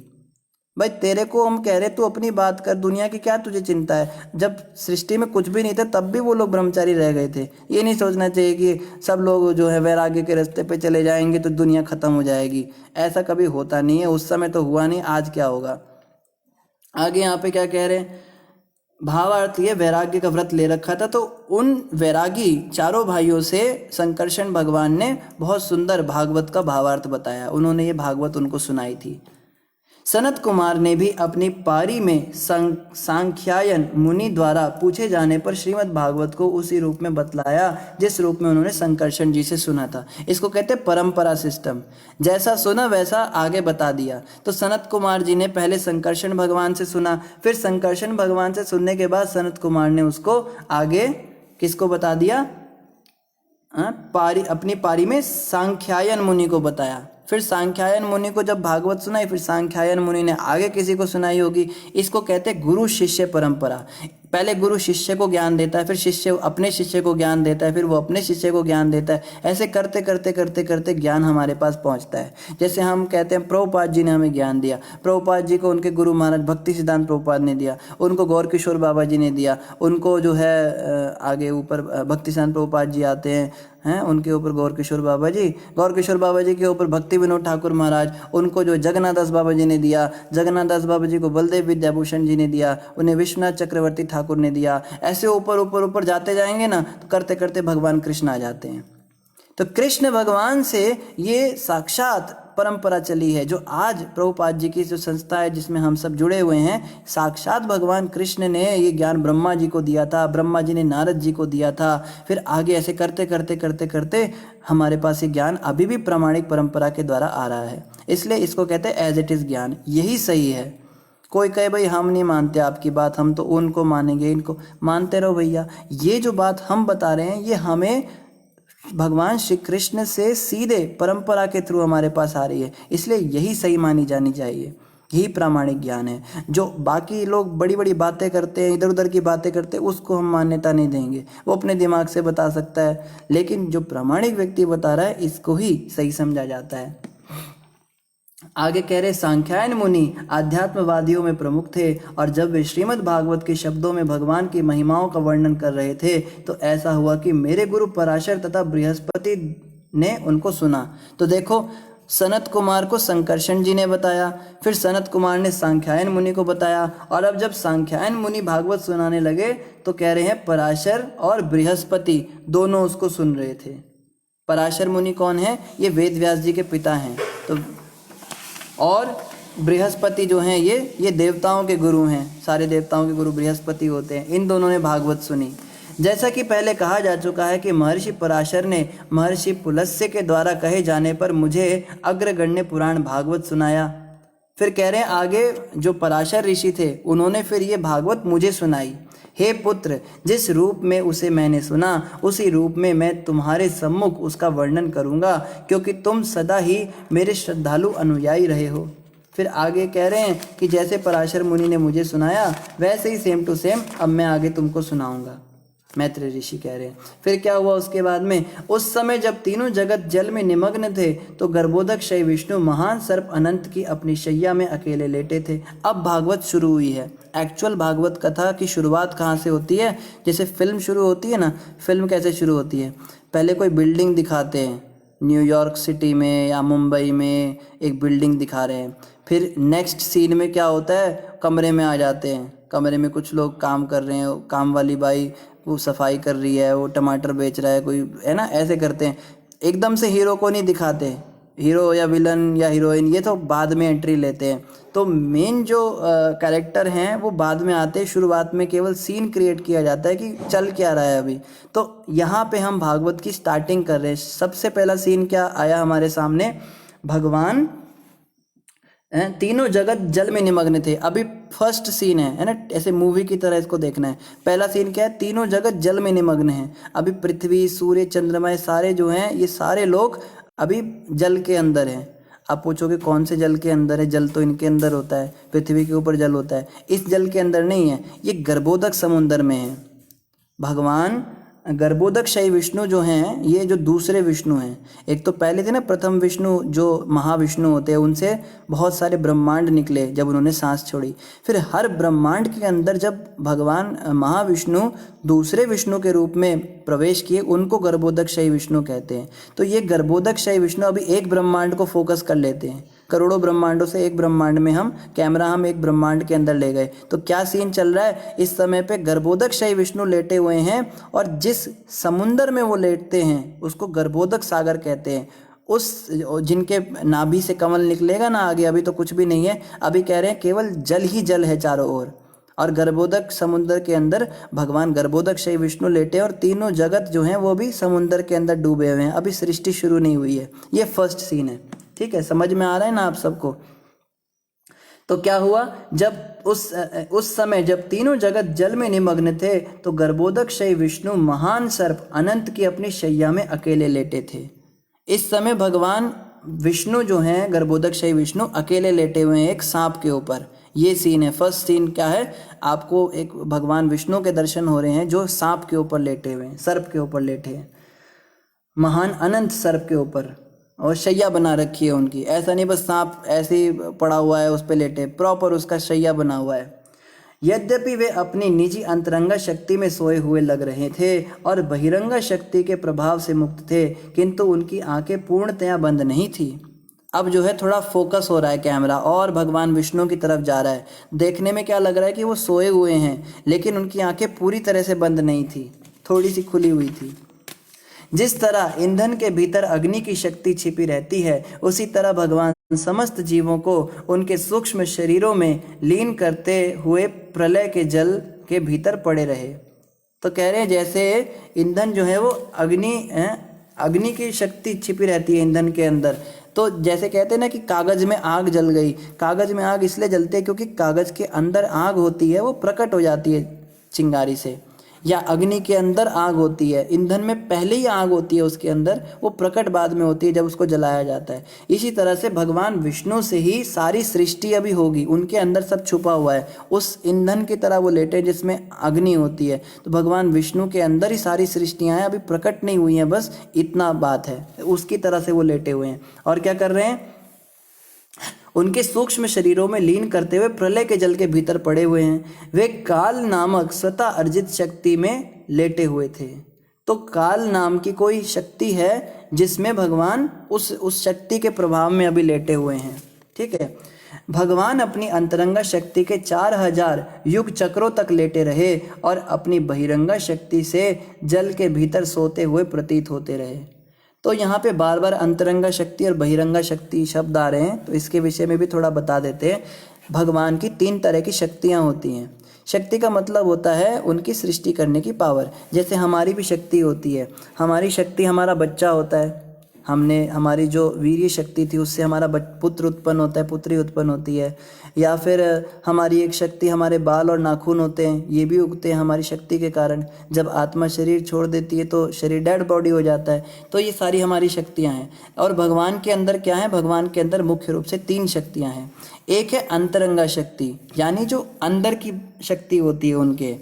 भाई तेरे को हम कह रहे तू अपनी बात कर, दुनिया की क्या तुझे चिंता है। जब सृष्टि में कुछ भी नहीं था तब भी वो लोग ब्रह्मचारी रह गए थे। ये नहीं सोचना चाहिए कि सब लोग जो है वैराग्य के रास्ते पे चले जाएंगे तो दुनिया खत्म हो जाएगी, ऐसा कभी होता नहीं है। उस समय तो हुआ नहीं, आज क्या होगा। आगे यहाँ पे क्या कह रहे हैं, भावार्थ ये वैराग्य का व्रत ले रखा था, तो उन वैरागी चारों भाइयों से संकर्षण भगवान ने बहुत सुंदर भागवत का भावार्थ बताया, उन्होंने ये भागवत उनको सुनाई थी। सनत कुमार ने भी अपनी पारी में सांख्यायन मुनि द्वारा पूछे जाने पर श्रीमद् भागवत को उसी रूप में बतलाया जिस रूप में उन्होंने संकर्षण जी से सुना था। इसको कहते हैं परंपरा सिस्टम, जैसा सुना वैसा आगे बता दिया। तो सनत कुमार जी ने पहले संकर्षण भगवान से सुना, फिर संकर्षण भगवान से सुनने के बाद सनत कुमार ने उसको आगे किसको बता दिया, अपनी पारी में सांख्यायन मुनि को बताया। फिर सांख्यायन मुनि को जब भागवत सुनाई, फिर सांख्यायन मुनि ने आगे किसी को सुनाई होगी। इसको कहते हैं गुरु शिष्य परंपरा। पहले गुरु शिष्य को ज्ञान देता है, फिर शिष्य अपने शिष्य को ज्ञान देता है, फिर वो अपने शिष्य को ज्ञान देता है। ऐसे करते करते करते करते ज्ञान हमारे पास पहुंचता है। जैसे हम कहते हैं प्रभुपाद जी ने हमें ज्ञान दिया, प्रभुपाद जी को उनके गुरु महाराज भक्ति सिद्धांत प्रभुपाद ने दिया, उनको गौर किशोर बाबा जी ने दिया, उनको जो है आगे ऊपर भक्ति सिद्धांत प्रभुपाद जी आते हैं, उनके ऊपर गौर किशोर बाबा जी के ऊपर भक्ति विनोद ठाकुर महाराज, उनको जो जगन्नाथ दास बाबा जी ने दिया, जगन्नाथ दास बाबा जी को बलदेव विद्याभूषण जी ने दिया, उन्हें विश्वनाथ चक्रवर्ती ठाकुर ने दिया। ऐसे ऊपर ऊपर ऊपर जाते जाएंगे ना, तो करते करते भगवान कृष्ण आ जाते हैं। तो कृष्ण भगवान से ये साक्षात परंपरा चली है, जो आज प्रभुपाद जी की जो संस्था है जिसमें हम सब जुड़े हुए हैं, साक्षात भगवान कृष्ण ने ये ज्ञान ब्रह्मा जी को दिया था, ब्रह्मा जी ने नारद जी को दिया था। फिर आगे ऐसे करते करते करते करते हमारे पास ये ज्ञान अभी भी प्रामाणिक परंपरा के द्वारा आ रहा है। इसलिए इसको कहते हैं एज इट इज़ ज्ञान, यही सही है। कोई कहे भाई हम नहीं मानते आपकी बात, हम तो उनको मानेंगे, इनको मानते रहो भैया। ये जो बात हम बता रहे हैं ये हमें भगवान श्री कृष्ण से सीधे परंपरा के थ्रू हमारे पास आ रही है, इसलिए यही सही मानी जानी चाहिए, यही प्रामाणिक ज्ञान है। जो बाकी लोग बड़ी बड़ी बातें करते हैं, इधर उधर की बातें करते हैं, उसको हम मान्यता नहीं देंगे, वो अपने दिमाग से बता सकता है, लेकिन जो प्रामाणिक व्यक्ति बता रहा है इसको ही सही समझा जाता है। आगे कह रहे सांख्यायन मुनि आध्यात्मवादियों में प्रमुख थे, और जब वे श्रीमद् भागवत के शब्दों में भगवान की महिमाओं का वर्णन कर रहे थे तो ऐसा हुआ कि मेरे गुरु पराशर तथा बृहस्पति ने उनको सुना। तो देखो सनत कुमार को संकर्षण जी ने बताया, फिर सनत कुमार ने सांख्यायन मुनि को बताया, और अब जब सांख्यायन मुनि भागवत सुनाने लगे तो कह रहे हैं पराशर और बृहस्पति दोनों उसको सुन रहे थे। पराशर मुनि कौन है, ये वेद व्यास जी के पिता हैं, तो और बृहस्पति जो हैं ये देवताओं के गुरु हैं, सारे देवताओं के गुरु बृहस्पति होते हैं। इन दोनों ने भागवत सुनी। जैसा कि पहले कहा जा चुका है कि महर्षि पराशर ने महर्षि पुलस्त्य के द्वारा कहे जाने पर मुझे अग्रगण्य पुराण भागवत सुनाया। फिर कह रहे हैं आगे, जो पराशर ऋषि थे उन्होंने फिर ये भागवत मुझे सुनाई। हे पुत्र, जिस रूप में उसे मैंने सुना उसी रूप में मैं तुम्हारे सम्मुख उसका वर्णन करूँगा, क्योंकि तुम सदा ही मेरे श्रद्धालु अनुयायी रहे हो। फिर आगे कह रहे हैं कि जैसे पराशर मुनि ने मुझे सुनाया वैसे ही सेम टू सेम अब मैं आगे तुमको सुनाऊंगा, मैत्रेय ऋषि कह रहे हैं। फिर क्या हुआ उसके बाद में, उस समय जब तीनों जगत जल में निमग्न थे तो गर्भोदक शय विष्णु महान सर्प अनंत की अपनी शैया में अकेले लेटे थे। अब भागवत शुरू हुई है। एक्चुअल भागवत कथा की शुरुआत कहाँ से होती है? जैसे फिल्म शुरू होती है ना, फिल्म कैसे शुरू होती है? पहले कोई बिल्डिंग दिखाते हैं, न्यूयॉर्क सिटी में या मुंबई में एक बिल्डिंग दिखा रहे हैं। फिर नेक्स्ट सीन में क्या होता है, कमरे में आ जाते हैं, कमरे में कुछ लोग काम कर रहे हैं, काम वाली बाई वो सफाई कर रही है, वो टमाटर बेच रहा है, कोई है ना, ऐसे करते हैं। एकदम से हीरो को नहीं दिखाते, हीरो या विलन या हीरोइन ये तो बाद में एंट्री लेते हैं। तो मेन जो कैरेक्टर हैं वो बाद में आते हैं, शुरुआत में केवल सीन क्रिएट किया जाता है कि चल क्या रहा है अभी। तो यहाँ पे हम भागवत की स्टार्टिंग कर रहे हैं। सबसे पहला सीन क्या आया हमारे सामने, भगवान तीनों जगत जल में निमग्न थे। अभी फर्स्ट सीन है ना, ऐसे मूवी की तरह इसको देखना है। पहला सीन क्या है, तीनों जगत जल में निमग्न हैं। अभी पृथ्वी, सूर्य, चंद्रमा सारे जो हैं ये सारे लोग अभी जल के अंदर हैं। आप पूछोगे कौन से जल के अंदर है? जल तो इनके अंदर होता है, पृथ्वी के ऊपर जल होता है, इस जल के अंदर नहीं है, ये गर्भोदक समुद्र में है। भगवान गर्भोदक शय विष्णु जो हैं ये जो दूसरे विष्णु हैं, एक तो पहले थे ना प्रथम विष्णु जो महाविष्णु होते हैं, उनसे बहुत सारे ब्रह्मांड निकले जब उन्होंने सांस छोड़ी। फिर हर ब्रह्मांड के अंदर जब भगवान महाविष्णु दूसरे विष्णु के रूप में प्रवेश किए, उनको गर्भोदक शय विष्णु कहते हैं। तो ये गर्भोदक शय विष्णु अभी एक ब्रह्मांड को फोकस कर लेते हैं, करोड़ों ब्रह्मांडों से एक ब्रह्मांड में हम एक ब्रह्मांड के अंदर ले गए। तो क्या सीन चल रहा है इस समय पे, गर्भोदक शय विष्णु लेटे हुए हैं और जिस समुंदर में वो लेटते हैं उसको गर्भोदक सागर कहते हैं। उस जिनके नाभि से कमल निकलेगा ना आगे, अभी तो कुछ भी नहीं है, अभी कह रहे हैं केवल जल ही जल है चारों ओर। और गर्भोदक समुद्र के अंदर भगवान गर्भोदक शय विष्णु लेटे और तीनों जगत जो हैं वो भी समुद्र के अंदर डूबे हुए हैं। अभी सृष्टि शुरू नहीं हुई है। ये फर्स्ट सीन है, ठीक है, समझ में आ रहा है ना आप सबको? तो क्या हुआ, जब उस समय जब तीनों जगत जल में निमग्न थे तो गर्भोदक शय विष्णु महान सर्प अनंत की अपनी शैया में अकेले लेटे थे। इस समय भगवान विष्णु जो हैं गर्भोदक शय विष्णु अकेले लेटे हुए हैं एक सांप के ऊपर। ये सीन है, फर्स्ट सीन क्या है, आपको एक भगवान विष्णु के दर्शन हो रहे हैं जो सांप के ऊपर लेटे हुए हैं, सर्प के ऊपर लेटे हैं, महान अनंत सर्प के ऊपर, और शैया बना रखी है उनकी। ऐसा नहीं बस सांप ऐसे ही पड़ा हुआ है उस पर लेटे, प्रॉपर उसका शैया बना हुआ है। यद्यपि वे अपनी निजी अंतरंगा शक्ति में सोए हुए लग रहे थे और बहिरंगा शक्ति के प्रभाव से मुक्त थे, किंतु उनकी आंखें पूर्णतया बंद नहीं थी। अब जो है थोड़ा फोकस हो रहा है कैमरा और भगवान विष्णु की तरफ जा रहा है। देखने में क्या लग रहा है कि वो सोए हुए हैं, लेकिन उनकी आंखें पूरी तरह से बंद नहीं थी, थोड़ी सी खुली हुई थी। जिस तरह ईंधन के भीतर अग्नि की शक्ति छिपी रहती है, उसी तरह भगवान समस्त जीवों को उनके सूक्ष्म शरीरों में लीन करते हुए प्रलय के जल के भीतर पड़े रहे। तो कह रहे हैं जैसे ईंधन जो है वो अग्नि की शक्ति छिपी रहती है ईंधन के अंदर। तो जैसे कहते हैं ना कि कागज में आग जल गई, कागज में आग इसलिए जलती है क्योंकि कागज के अंदर आग होती है, वो प्रकट हो जाती है चिंगारी से। या अग्नि के अंदर आग होती है, ईंधन में पहले ही आग होती है उसके अंदर, वो प्रकट बाद में होती है जब उसको जलाया जाता है। इसी तरह से भगवान विष्णु से ही सारी सृष्टि अभी होगी, उनके अंदर सब छुपा हुआ है। उस ईंधन की तरह वो लेटे जिसमें अग्नि होती है, तो भगवान विष्णु के अंदर ही सारी सृष्टियाँ हैं, अभी प्रकट नहीं हुई हैं, बस इतना बात है। उसकी तरह से वो लेटे हुए हैं और क्या कर रहे हैं, उनके सूक्ष्म शरीरों में लीन करते हुए प्रलय के जल के भीतर पड़े हुए हैं। वे काल नामक स्वतः अर्जित शक्ति में लेटे हुए थे। तो काल नाम की कोई शक्ति है जिसमें भगवान उस शक्ति के प्रभाव में अभी लेटे हुए हैं, ठीक है। भगवान अपनी अंतरंगा शक्ति के 4000 युग चक्रों तक लेटे रहे और अपनी बहिरंगा शक्ति से जल के भीतर सोते हुए प्रतीत होते रहे। तो यहाँ पे बार बार अंतरंगा शक्ति और बहिरंगा शक्ति शब्द आ रहे हैं, तो इसके विषय में भी थोड़ा बता देते हैं। भगवान की 3 तरह की शक्तियाँ होती हैं। शक्ति का मतलब होता है उनकी सृष्टि करने की पावर। जैसे हमारी भी शक्ति होती है, हमारी शक्ति हमारा बच्चा होता है, हमने हमारी जो वीर्य शक्ति थी उससे हमारा पुत्र उत्पन्न होता है, पुत्री उत्पन्न होती है, या फिर हमारी एक शक्ति, हमारे बाल और नाखून होते हैं, ये भी उगते हैं हमारी शक्ति के कारण। जब आत्मा शरीर छोड़ देती है तो शरीर डेड बॉडी हो जाता है। तो ये सारी हमारी शक्तियाँ हैं। और भगवान के अंदर क्या है? भगवान के अंदर मुख्य रूप से 3 शक्तियाँ हैं। एक है अंतरंगा शक्ति, यानी जो अंदर की शक्ति होती है उनके,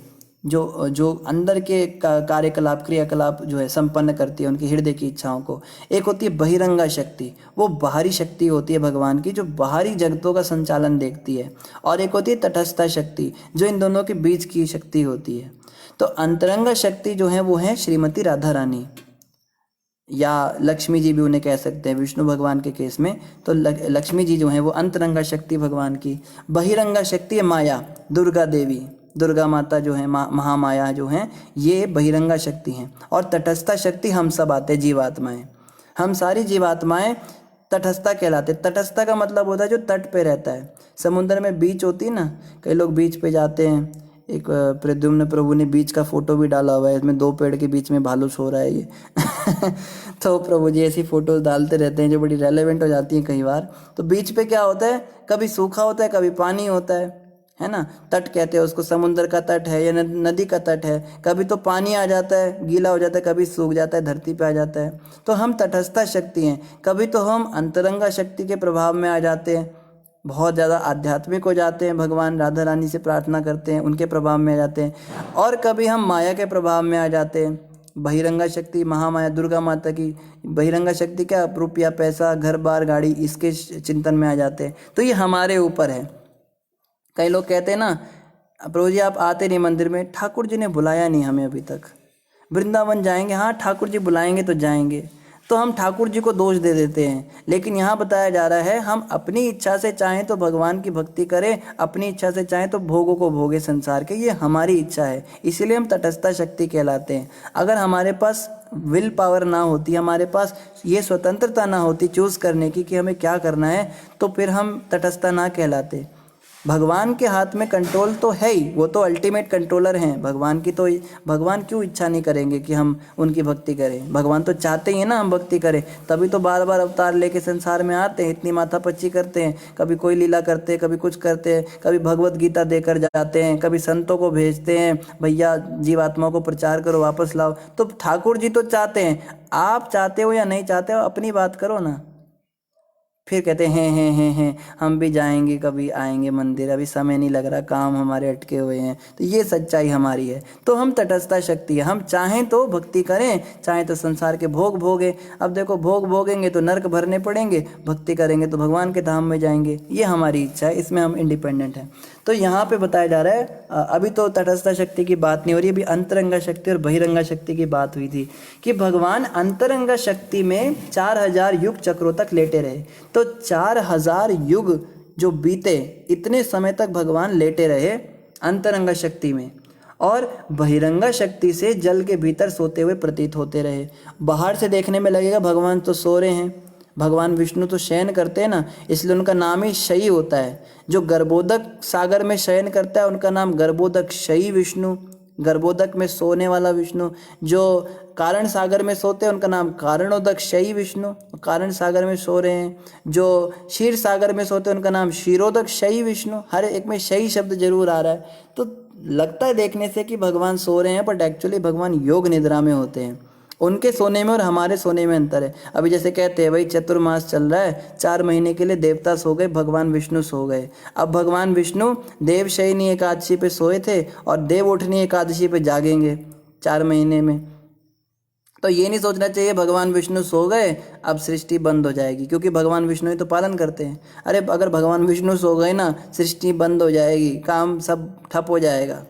जो अंदर के कार्यकलाप क्रियाकलाप जो है संपन्न करती है उनकी हृदय की इच्छाओं को। एक होती है बहिरंगा शक्ति, वो बाहरी शक्ति होती है भगवान की, जो बाहरी जगतों का संचालन देखती है। और एक होती है तटस्था शक्ति, जो इन दोनों के बीच की शक्ति होती है। तो अंतरंगा शक्ति जो है वो है श्रीमती राधा रानी, या लक्ष्मी जी भी उन्हें कह सकते हैं विष्णु भगवान के केस में। तो लक्ष्मी जी जो है वो अंतरंगा शक्ति भगवान की। बहिरंगा शक्ति है माया, दुर्गा देवी, दुर्गा माता जो है, महामाया जो हैं, ये बहिरंगा शक्ति हैं। और तटस्था शक्ति हम सब आते, जीवात्माएं, हम सारी जीवात्माएं तटस्था कहलाते। तटस्था का मतलब होता है जो तट पे रहता है। समुद्र में बीच होती है ना, कई लोग बीच पे जाते हैं। एक प्रद्युम्न प्रभु ने बीच का फोटो भी डाला हुआ है, इसमें 2 पेड़ के बीच में भालू सो रहा है ये तो प्रभु जी ऐसी फोटोज डालते रहते हैं जो बड़ी रेलेवेंट हो जाती हैं कई बार। तो बीच पे क्या होता है? कभी सूखा होता है, कभी पानी होता है ना। तट कहते हैं उसको, समुद्र का तट है या नदी का तट है। कभी तो पानी आ जाता है, गीला हो जाता है, कभी सूख जाता है, धरती पे आ जाता है। तो हम तटस्था शक्ति हैं। कभी तो हम अंतरंगा शक्ति के प्रभाव में आ जाते हैं, बहुत ज़्यादा आध्यात्मिक हो जाते हैं, भगवान राधा रानी से प्रार्थना करते हैं, उनके प्रभाव में आ जाते हैं। और कभी हम माया के प्रभाव में आ जाते हैं, बहिरंगा शक्ति, महामाया, दुर्गा माता की बहिरंगा शक्ति, क्या रुपया पैसा घर बार गाड़ी, इसके चिंतन में आ जाते हैं। तो ये हमारे ऊपर है। कई लोग कहते हैं ना, प्रभु जी आप आते नहीं मंदिर में, ठाकुर जी ने बुलाया नहीं हमें अभी तक, वृंदावन जाएंगे, हाँ ठाकुर जी बुलाएंगे तो जाएंगे। तो हम ठाकुर जी को दोष दे देते हैं। लेकिन यहाँ बताया जा रहा है हम अपनी इच्छा से चाहें तो भगवान की भक्ति करें, अपनी इच्छा से चाहें तो भोगों को भोगे संसार के, ये हमारी इच्छा है। इसीलिए हम तटस्था शक्ति कहलाते हैं। अगर हमारे पास विल पावर ना होती, हमारे पास ये स्वतंत्रता ना होती चूज़ करने की कि हमें क्या करना है, तो फिर हम तटस्था ना कहलाते। भगवान के हाथ में कंट्रोल तो है ही, वो तो अल्टीमेट कंट्रोलर हैं भगवान की। तो भगवान क्यों इच्छा नहीं करेंगे कि हम उनकी भक्ति करें? भगवान तो चाहते ही हैं ना हम भक्ति करें, तभी तो बार बार अवतार लेके संसार में आते हैं, इतनी माथापच्ची करते हैं। कभी कोई लीला करते हैं, कभी कुछ करते हैं, कभी भगवत गीता देकर जाते हैं, कभी संतों को भेजते हैं, भैया जीवात्माओं को प्रचार करो, वापस लाओ। तो ठाकुर जी तो चाहते हैं, आप चाहते हो या नहीं चाहते हो अपनी बात करो ना। फिर कहते हैं हम भी जाएंगे, कभी आएंगे मंदिर, अभी समय नहीं लग रहा, काम हमारे अटके हुए हैं। तो ये सच्चाई हमारी है। तो हम तटस्था शक्ति है। हम चाहें तो भक्ति करें, चाहें तो संसार के भोग भोगे। अब देखो, भोग भोगेंगे तो नरक भरने पड़ेंगे, भक्ति करेंगे तो भगवान के धाम में जाएंगे। ये हमारी इच्छा है, इसमें हम इंडिपेंडेंट हैं। तो यहाँ पे बताया जा रहा है, अभी तो तटस्था शक्ति की बात नहीं हो रही, अभी अंतरंगा शक्ति और बहिरंगा शक्ति की बात हुई थी कि भगवान अंतरंगा शक्ति में 4000 युग चक्रों तक लेटे रहे। तो 4000 युग जो बीते, इतने समय तक भगवान लेटे रहे अंतरंगा शक्ति में, और बहिरंगा शक्ति से जल के भीतर सोते हुए प्रतीत होते रहे। बाहर से देखने में लगेगा भगवान तो सो रहे हैं, भगवान विष्णु तो शयन करते हैं ना, इसलिए उनका नाम ही शयी होता है। जो गर्भोदक सागर में शयन करता है उनका नाम गर्भोदक शयी विष्णु, गर्भोदक में सोने वाला विष्णु। जो कारण सागर में सोते हैं उनका नाम कारणोदक शयी विष्णु, कारण सागर में सो रहे हैं। जो क्षीर सागर में सोते हैं उनका नाम क्षीरोदक शयी विष्णु। हर एक में शयी शब्द जरूर आ रहा है। तो लगता है देखने से कि भगवान सो रहे हैं, बट एक्चुअली भगवान योग निद्रा में होते हैं। उनके सोने में और हमारे सोने में अंतर है। अभी जैसे कहते हैं भाई चतुर्मास चल रहा है, 4 महीने के लिए देवता सो गए, भगवान विष्णु सो गए। अब भगवान विष्णु देवशयनी एकादशी पे सोए थे और देव उठनी एकादशी पे जागेंगे 4 महीने में। तो ये नहीं सोचना चाहिए भगवान विष्णु सो गए अब सृष्टि बंद हो जाएगी, क्योंकि भगवान विष्णु ही तो पालन करते हैं। अरे अगर भगवान विष्णु सो गए ना, सृष्टि बंद हो जाएगी, काम सब ठप हो जाएगा।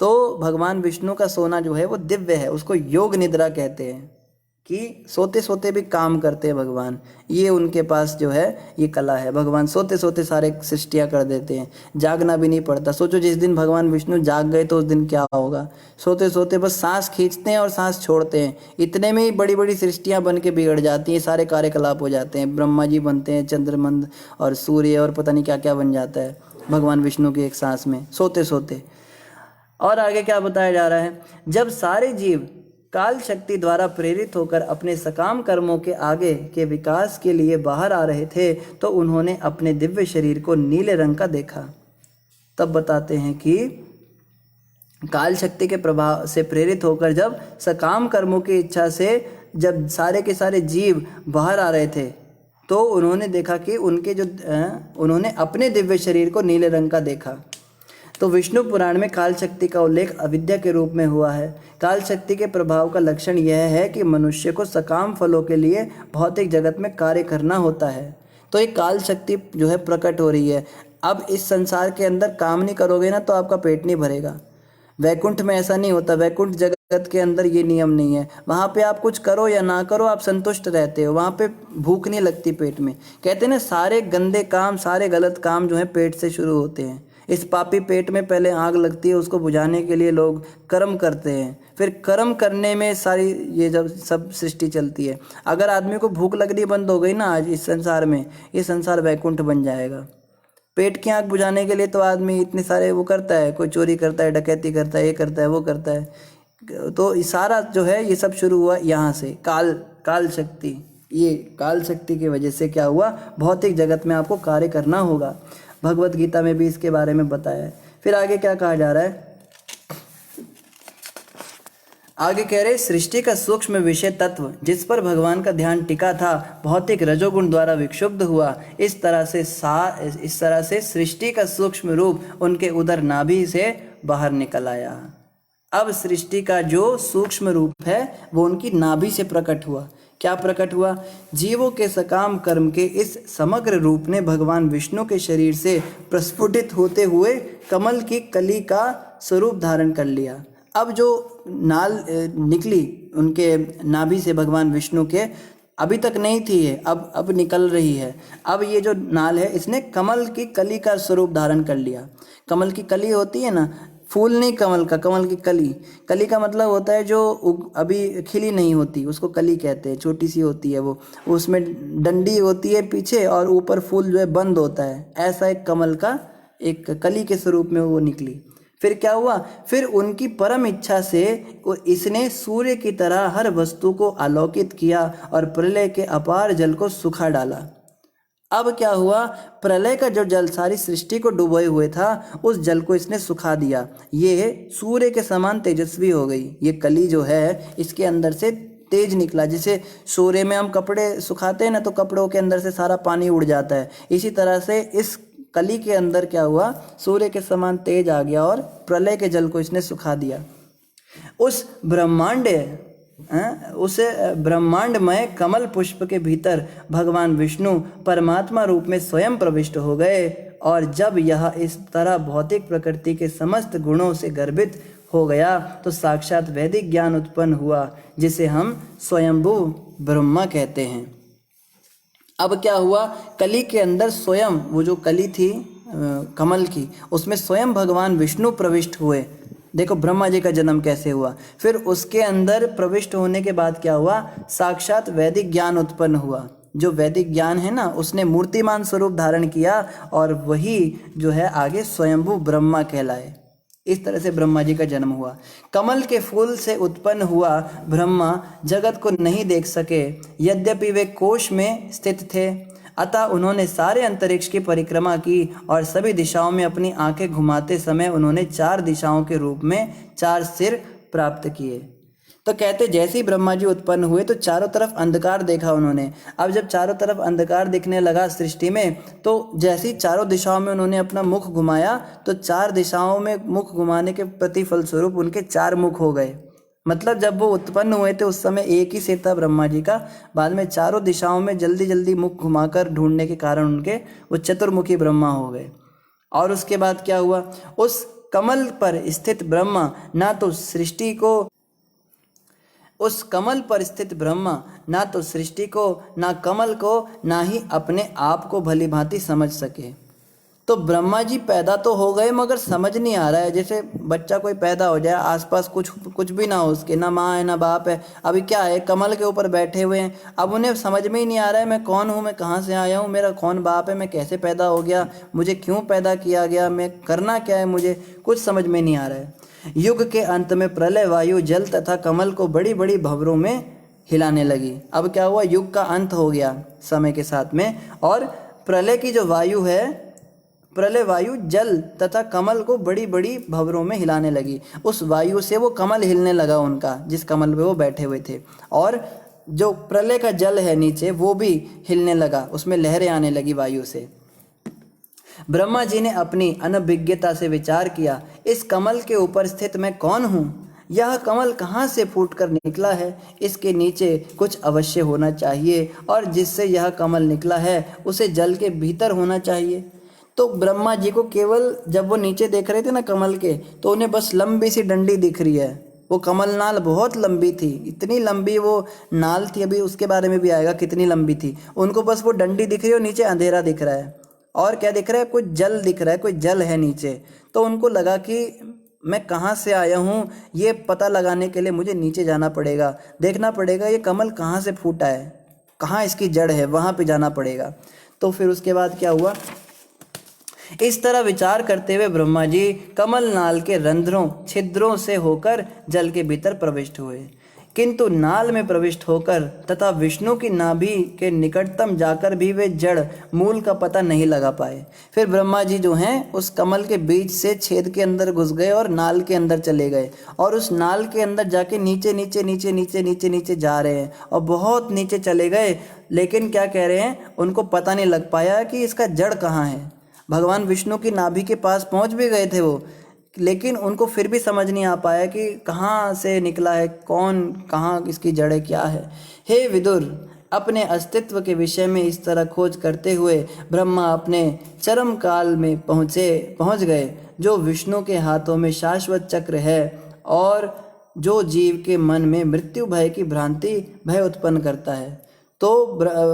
तो भगवान विष्णु का सोना जो है वो दिव्य है, उसको योग निद्रा कहते हैं कि सोते सोते भी काम करते हैं भगवान। ये उनके पास जो है ये कला है। भगवान सोते सोते सारे सृष्टियाँ कर देते हैं, जागना भी नहीं पड़ता। सोचो जिस दिन भगवान विष्णु जाग गए तो उस दिन क्या होगा। सोते सोते बस सांस खींचते हैं और सांस छोड़ते हैं, इतने में ही बड़ी बड़ी सृष्टियाँ बन के बिगड़ जाती हैं, सारे कार्यकलाप हो जाते हैं। ब्रह्मा जी बनते हैं, चंद्रमंद और सूर्य और पता नहीं क्या क्या बन जाता है भगवान विष्णु की एक सांस में, सोते सोते। और आगे क्या बताया जा रहा है, जब सारे जीव काल शक्ति द्वारा प्रेरित होकर अपने सकाम कर्मों के आगे के विकास के लिए बाहर आ रहे थे तो उन्होंने अपने दिव्य शरीर को नीले रंग का देखा। तब बताते हैं कि काल शक्ति के प्रभाव से प्रेरित होकर जब सकाम कर्मों की इच्छा से जब सारे के सारे जीव बाहर आ रहे थे तो उन्होंने देखा कि उन्होंने अपने दिव्य शरीर को नीले रंग का देखा। तो विष्णु पुराण में काल शक्ति का उल्लेख अविद्या के रूप में हुआ है। काल शक्ति के प्रभाव का लक्षण यह है कि मनुष्य को सकाम फलों के लिए भौतिक जगत में कार्य करना होता है। तो ये काल शक्ति जो है प्रकट हो रही है। अब इस संसार के अंदर काम नहीं करोगे ना तो आपका पेट नहीं भरेगा। वैकुंठ में ऐसा नहीं होता। वैकुंठ जगत के अंदर ये नियम नहीं है। वहाँ पे आप कुछ करो या ना करो आप संतुष्ट रहते हो। वहाँ पे भूख नहीं लगती पेट में। कहते हैं ना सारे गंदे काम सारे गलत काम जो है पेट से शुरू होते हैं। इस पापी पेट में पहले आग लगती है, उसको बुझाने के लिए लोग कर्म करते हैं, फिर कर्म करने में सारी ये जब सब सृष्टि चलती है। अगर आदमी को भूख लगनी बंद हो गई ना आज इस संसार में, ये संसार वैकुंठ बन जाएगा। पेट की आग बुझाने के लिए तो आदमी इतने सारे वो करता है, कोई चोरी करता है, डकैती करता है, ये करता है, वो करता है। तो सारा जो है ये सब शुरू हुआ यहाँ से। काल शक्ति, ये काल शक्ति की वजह से क्या हुआ, भौतिक जगत में आपको कार्य करना होगा। भगवत गीता में भी इसके बारे में बताया है। फिर आगे क्या कहा जा रहा है, आगे कह रहे सृष्टि का सूक्ष्म विषय तत्व जिस पर भगवान का ध्यान टिका था भौतिक रजोगुण द्वारा विक्षुब्ध हुआ। इस तरह से सृष्टि का सूक्ष्म रूप उनके उदर नाभि से बाहर निकल आया। अब सृष्टि का जो सूक्ष्म रूप है वो उनकी नाभि से प्रकट हुआ। क्या प्रकट हुआ, जीवों के सकाम कर्म के इस समग्र रूप ने भगवान विष्णु के शरीर से प्रस्फुटित होते हुए कमल की कली का स्वरूप धारण कर लिया। अब जो नाल निकली उनके नाभि से भगवान विष्णु के, अभी तक नहीं थी ये, अब निकल रही है। अब ये जो नाल है इसने कमल की कली का स्वरूप धारण कर लिया। कमल की कली होती है ना, फूल नहीं कमल का, कमल की कली। कली का मतलब होता है जो अभी खिली नहीं होती, उसको कली कहते हैं। छोटी सी होती है वो, उसमें डंडी होती है पीछे और ऊपर फूल जो है बंद होता है। ऐसा एक कमल का एक कली के स्वरूप में वो निकली। फिर क्या हुआ, फिर उनकी परम इच्छा से इसने सूर्य की तरह हर वस्तु को आलोकित किया और प्रलय के अपार जल को सुखा डाला। अब क्या हुआ, प्रलय का जो जल सारी सृष्टि को डुबोए हुए था उस जल को इसने सुखा दिया। ये सूर्य के समान तेजस्वी हो गई। ये कली जो है इसके अंदर से तेज निकला। जैसे सूर्य में हम कपड़े सुखाते हैं ना तो कपड़ों के अंदर से सारा पानी उड़ जाता है, इसी तरह से इस कली के अंदर क्या हुआ, सूर्य के समान तेज आ गया और प्रलय के जल को इसने सुखा दिया। उस ब्रह्मांडमय कमल पुष्प के भीतर भगवान विष्णु परमात्मा रूप में स्वयं प्रविष्ट हो गए। और जब यह इस तरह भौतिक प्रकृति के समस्त गुणों से गर्भित हो गया तो साक्षात वैदिक ज्ञान उत्पन्न हुआ, जिसे हम स्वयंभू ब्रह्मा कहते हैं। अब क्या हुआ, कली के अंदर स्वयं वो जो कली थी कमल की, उसमें स्वयं भगवान विष्णु प्रविष्ट हुए। देखो ब्रह्मा जी का जन्म कैसे हुआ। फिर उसके अंदर प्रविष्ट होने के बाद क्या हुआ, साक्षात वैदिक ज्ञान उत्पन्न हुआ। जो वैदिक ज्ञान है ना उसने मूर्तिमान स्वरूप धारण किया और वही जो है आगे स्वयंभू ब्रह्मा कहलाए। इस तरह से ब्रह्मा जी का जन्म हुआ। कमल के फूल से उत्पन्न हुआ ब्रह्मा जगत को नहीं देख सके, यद्यपि वे कोश में स्थित थे। अतः उन्होंने सारे अंतरिक्ष की परिक्रमा की और सभी दिशाओं में अपनी आंखें घुमाते समय उन्होंने 4 दिशाओं के रूप में 4 सिर प्राप्त किए। तो कहते जैसे ही ब्रह्मा जी उत्पन्न हुए तो चारों तरफ अंधकार देखा उन्होंने। अब जब चारों तरफ अंधकार दिखने लगा सृष्टि में, तो जैसे ही चारों दिशाओं में उन्होंने अपना मुख घुमाया तो 4 दिशाओं में मुख घुमाने के प्रतिफल स्वरूप उनके 4 मुख हो गए। मतलब जब वो उत्पन्न हुए थे उस समय एक ही सिर था ब्रह्मा जी का, बाद में चारों दिशाओं में जल्दी जल्दी मुख घुमाकर ढूंढने के कारण उनके वो चतुर्मुखी ब्रह्मा हो गए। और उसके बाद क्या हुआ, उस कमल पर स्थित ब्रह्मा ना तो सृष्टि को ना कमल को ना ही अपने आप को भली भांति समझ सके। तो ब्रह्मा जी पैदा तो हो गए मगर समझ नहीं आ रहा है। जैसे बच्चा कोई पैदा हो जाए, आसपास कुछ भी ना हो उसके, ना माँ है ना बाप है, अभी क्या है कमल के ऊपर बैठे हुए हैं। अब उन्हें समझ में ही नहीं आ रहा है मैं कौन हूँ, मैं कहाँ से आया हूँ, मेरा कौन बाप है, मैं कैसे पैदा हो गया, मुझे क्यों पैदा किया गया, मैं करना क्या है, मुझे कुछ समझ में नहीं आ रहा है। युग के अंत में प्रलय वायु जल तथा कमल को बड़ी बड़ी भंवरों में हिलाने लगी। अब क्या हुआ, युग का अंत हो गया समय के साथ में, और प्रलय की जो वायु है, प्रलय वायु जल तथा कमल को बड़ी बड़ी भंवरों में हिलाने लगी। उस वायु से वो कमल हिलने लगा उनका, जिस कमल पे वो बैठे हुए थे, और जो प्रलय का जल है नीचे वो भी हिलने लगा, उसमें लहरें आने लगी वायु से। ब्रह्मा जी ने अपनी अनभिज्ञता से विचार किया, इस कमल के ऊपर स्थित मैं कौन हूँ? यह कमल कहाँ से फूटकर निकला है? इसके नीचे कुछ अवश्य होना चाहिए, और जिससे यह कमल निकला है उसे जल के भीतर होना चाहिए। तो ब्रह्मा जी को केवल जब वो नीचे देख रहे थे ना कमल के, तो उन्हें बस लंबी सी डंडी दिख रही है। वो कमल नाल बहुत लंबी थी, इतनी लंबी वो नाल थी, अभी उसके बारे में भी आएगा कितनी लंबी थी। उनको बस वो डंडी दिख रही है और नीचे अंधेरा दिख रहा है, और क्या दिख रहा है, कुछ जल दिख रहा है, कोई जल है नीचे। तो उनको लगा कि मैं कहाँ से आया हूँ, ये पता लगाने के लिए मुझे नीचे जाना पड़ेगा, देखना पड़ेगा ये कमल कहाँ से फूटा है, कहाँ इसकी जड़ है, वहाँ पे जाना पड़ेगा। तो फिर उसके बाद क्या हुआ, इस तरह विचार करते हुए ब्रह्मा जी कमल नाल के रंध्रों छिद्रों से होकर जल के भीतर प्रविष्ट हुए, किंतु नाल में प्रविष्ट होकर तथा विष्णु की नाभि के निकटतम जाकर भी वे जड़ मूल का पता नहीं लगा पाए। फिर ब्रह्मा जी जो हैं उस कमल के बीच से छेद के अंदर घुस गए और नाल के अंदर चले गए, और उस नाल के अंदर जाके नीचे नीचे नीचे नीचे नीचे नीचे जा रहे हैं, और बहुत नीचे चले गए, लेकिन क्या कह रहे हैं, उनको पता नहीं लग पाया कि इसका जड़ कहाँ है। भगवान विष्णु की नाभि के पास पहुंच भी गए थे वो, लेकिन उनको फिर भी समझ नहीं आ पाया कि कहाँ से निकला है, कौन, कहाँ इसकी जड़ क्या है। हे विदुर, अपने अस्तित्व के विषय में इस तरह खोज करते हुए ब्रह्मा अपने चरम काल में पहुँच गए, जो विष्णु के हाथों में शाश्वत चक्र है और जो जीव के मन में मृत्यु भय की भ्रांति भय उत्पन्न करता है। तो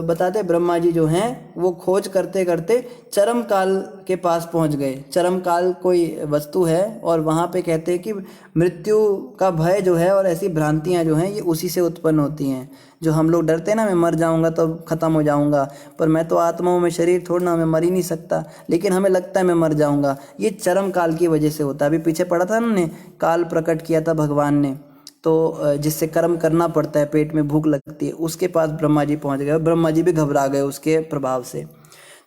बताते ब्रह्मा जी जो हैं वो खोज करते करते चरम काल के पास पहुंच गए। चरम काल कोई वस्तु है, और वहाँ पे कहते हैं कि मृत्यु का भय जो है और ऐसी भ्रांतियाँ जो हैं ये उसी से उत्पन्न होती हैं। जो हम लोग डरते हैं ना, मैं मर जाऊंगा तो ख़त्म हो जाऊंगा, पर मैं तो आत्मा हूँ, मैं शरीर थोड़ा ना, मैं मर ही नहीं सकता, लेकिन हमें लगता है मैं मर जाऊंगा। ये चरम काल की वजह से होता है। अभी पीछे पढ़ा था उन्होंने, काल प्रकट किया था भगवान ने, तो जिससे कर्म करना पड़ता है, पेट में भूख लगती है, उसके पास ब्रह्मा जी पहुंच गए, और ब्रह्मा जी भी घबरा गए उसके प्रभाव से।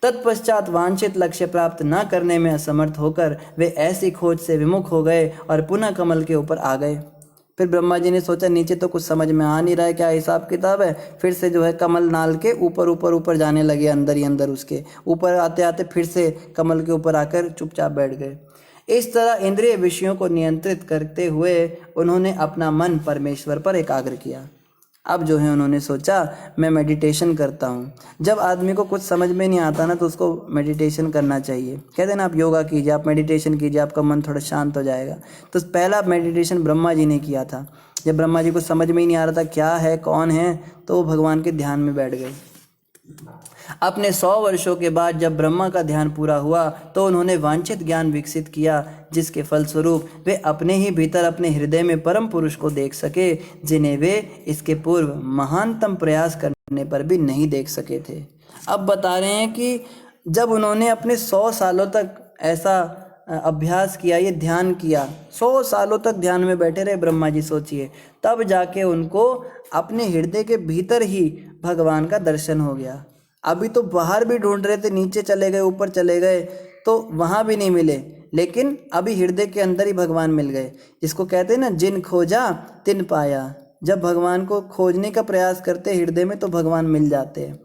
तत्पश्चात वांछित लक्ष्य प्राप्त न करने में असमर्थ होकर वे ऐसी खोज से विमुख हो गए और पुनः कमल के ऊपर आ गए। फिर ब्रह्मा जी ने सोचा नीचे तो कुछ समझ में आ नहीं रहा है, क्या हिसाब किताब है। फिर से जो है कमल नाल के ऊपर ऊपर ऊपर जाने लगे, अंदर ही अंदर उसके ऊपर आते आते फिर से कमल के ऊपर आकर चुपचाप बैठ गए। इस तरह इंद्रिय विषयों को नियंत्रित करते हुए उन्होंने अपना मन परमेश्वर पर एकाग्र किया। अब जो है उन्होंने सोचा मैं मेडिटेशन करता हूँ। जब आदमी को कुछ समझ में नहीं आता ना, तो उसको मेडिटेशन करना चाहिए। कहते हैं ना, आप योगा कीजिए, आप मेडिटेशन कीजिए, आपका मन थोड़ा शांत हो जाएगा। तो पहला मेडिटेशन ब्रह्मा जी ने किया था। जब ब्रह्मा जी को समझ में ही नहीं आ रहा था क्या है कौन है, तो वो भगवान के ध्यान में बैठ गए। अपने 100 वर्षों के बाद जब ब्रह्मा का ध्यान पूरा हुआ तो उन्होंने वांछित ज्ञान विकसित किया, जिसके फलस्वरूप वे अपने ही भीतर अपने हृदय में परम पुरुष को देख सके, जिन्हें वे इसके पूर्व महानतम प्रयास करने पर भी नहीं देख सके थे। अब बता रहे हैं कि जब उन्होंने अपने 100 सालों तक ऐसा अभ्यास किया, ये ध्यान किया, 100 सालों तक ध्यान में बैठे रहे ब्रह्मा जी, सोचिए, तब जाके उनको अपने हृदय के भीतर ही भगवान का दर्शन हो गया। अभी तो बाहर भी ढूंढ रहे थे, नीचे चले गए, ऊपर चले गए, तो वहाँ भी नहीं मिले, लेकिन अभी हृदय के अंदर ही भगवान मिल गए। जिसको कहते हैं ना, जिन खोजा तिन पाया। जब भगवान को खोजने का प्रयास करते हृदय में, तो भगवान मिल जाते हैं।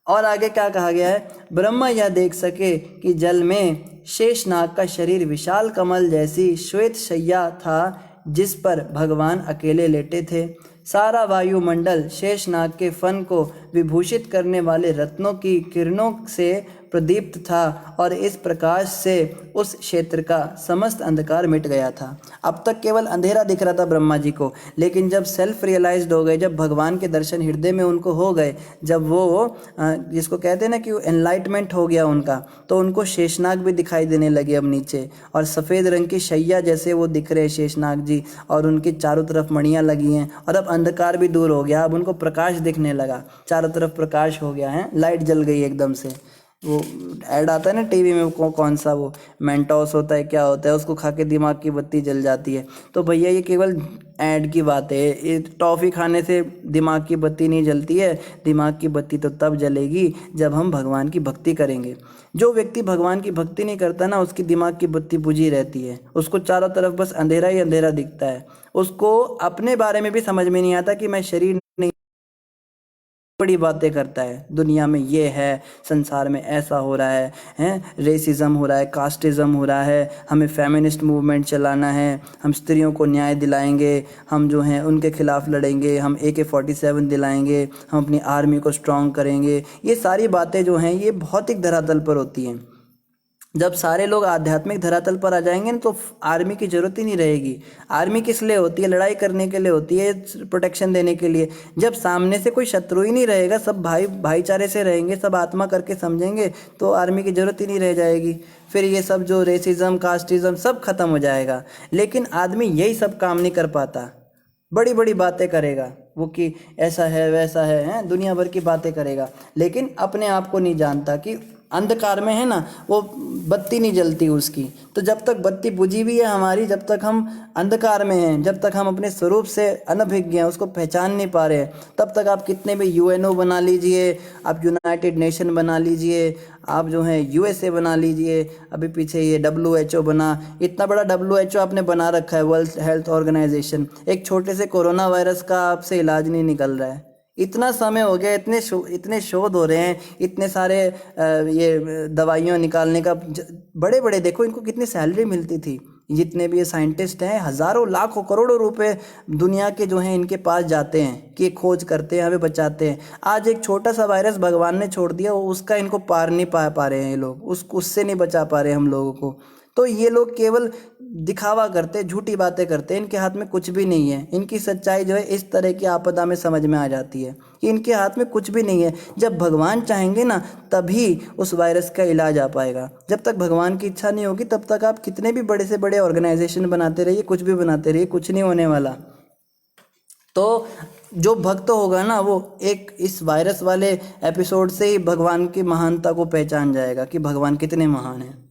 और आगे क्या कहा गया है, ब्रह्मा यह देख सके कि जल में शेषनाग का शरीर विशाल कमल जैसी श्वेत शैया था, जिस पर भगवान अकेले लेटे थे। सारा वायुमंडल शेषनाग के फन को विभूषित करने वाले रत्नों की किरणों से प्रदीप्त था, और इस प्रकाश से उस क्षेत्र का समस्त अंधकार मिट गया था। अब तक केवल अंधेरा दिख रहा था ब्रह्मा जी को, लेकिन जब सेल्फ रियलाइज्ड हो गए, जब भगवान के दर्शन हृदय में उनको हो गए, जब वो जिसको कहते हैं ना कि एनलाइटमेंट हो गया उनका, तो उनको शेषनाग भी दिखाई देने लगे अब नीचे, और सफ़ेद रंग की शैया जैसे वो दिख रहे शेषनाग जी, और उनकी चारों तरफ मणियाँ लगी हैं, और अब अंधकार भी दूर हो गया, अब उनको प्रकाश दिखने लगा, चारों तरफ प्रकाश हो गया है, लाइट जल गई एकदम से। वो ऐड आता है ना टीवी में, कौन सा वो मेंटोस होता है, क्या होता है, उसको खा के दिमाग की बत्ती जल जाती है। तो भैया ये केवल ऐड की बात है, ये टॉफ़ी खाने से दिमाग की बत्ती नहीं जलती है। दिमाग की बत्ती तो तब जलेगी जब हम भगवान की भक्ति करेंगे। जो व्यक्ति भगवान की भक्ति नहीं करता ना, उसकी दिमाग की बत्ती बुझी रहती है, उसको चारों तरफ बस अंधेरा ही अंधेरा दिखता है। उसको अपने बारे में भी समझ में नहीं आता कि मैं शरीर नहीं, बड़ी बातें करता है, दुनिया में ये है, संसार में ऐसा हो रहा है रेसिज्म हो रहा है, कास्टिज्म हो रहा है, हमें फेमिनिस्ट मूवमेंट चलाना है, हम स्त्रियों को न्याय दिलाएंगे, हम जो हैं उनके खिलाफ लड़ेंगे, हम AK-47 दिलाएंगे, हम अपनी आर्मी को स्ट्रॉन्ग करेंगे। ये सारी बातें जो हैं ये भौतिक धरातल पर होती हैं। जब सारे लोग आध्यात्मिक धरातल पर आ जाएंगे ना, तो आर्मी की जरूरत ही नहीं रहेगी। आर्मी किस लिए होती है? लड़ाई करने के लिए होती है, प्रोटेक्शन देने के लिए। जब सामने से कोई शत्रु ही नहीं रहेगा, सब भाईचारे से रहेंगे, सब आत्मा करके समझेंगे, तो आर्मी की जरूरत ही नहीं रह जाएगी। फिर ये सब जो रेसिज्म, कास्टिज्म सब खत्म हो जाएगा। लेकिन आदमी यही सब काम नहीं कर पाता, बड़ी बड़ी बातें करेगा वो कि ऐसा है वैसा है, दुनिया भर की बातें करेगा, लेकिन अपने आप को नहीं जानता कि अंधकार में है ना, वो बत्ती नहीं जलती उसकी। तो जब तक बत्ती बुझी हुई है हमारी, जब तक हम अंधकार में हैं, जब तक हम अपने स्वरूप से अनभिज्ञ हैं, उसको पहचान नहीं पा रहे हैं, तब तक आप कितने भी UNO बना लीजिए, आप यूनाइटेड नेशन बना लीजिए, आप जो है USA बना लीजिए, अभी पीछे ये WHO बना, इतना बड़ा WHO आपने बना रखा है, वर्ल्ड हेल्थ ऑर्गेनाइजेशन, एक छोटे से कोरोना वायरस का आपसे इलाज नहीं निकल रहा है। इतना समय हो गया, इतने शोध हो रहे हैं, इतने सारे ये दवाइयाँ निकालने का, बड़े बड़े देखो इनको कितनी सैलरी मिलती थी। जितने भी ये साइंटिस्ट हैं, हज़ारों लाखों करोड़ों रुपए दुनिया के जो हैं इनके पास जाते हैं कि खोज करते हैं, हमें बचाते हैं। आज एक छोटा सा वायरस भगवान ने छोड़ दिया, उसका इनको पार नहीं पा रहे हैं ये लोग, उससे नहीं बचा पा रहे हम लोगों को। तो ये लोग केवल दिखावा करते, झूठी बातें करते हैं, इनके हाथ में कुछ भी नहीं है। इनकी सच्चाई जो है इस तरह की आपदा में समझ में आ जाती है कि इनके हाथ में कुछ भी नहीं है। जब भगवान चाहेंगे ना, तभी उस वायरस का इलाज आ पाएगा। जब तक भगवान की इच्छा नहीं होगी, तब तक आप कितने भी बड़े से बड़े ऑर्गेनाइजेशन बनाते रहिए, कुछ भी बनाते रहिए, कुछ नहीं होने वाला। तो जो भक्त होगा ना, वो एक इस वायरस वाले एपिसोड से ही भगवान की महानता को पहचान जाएगा कि भगवान कितने महान हैं।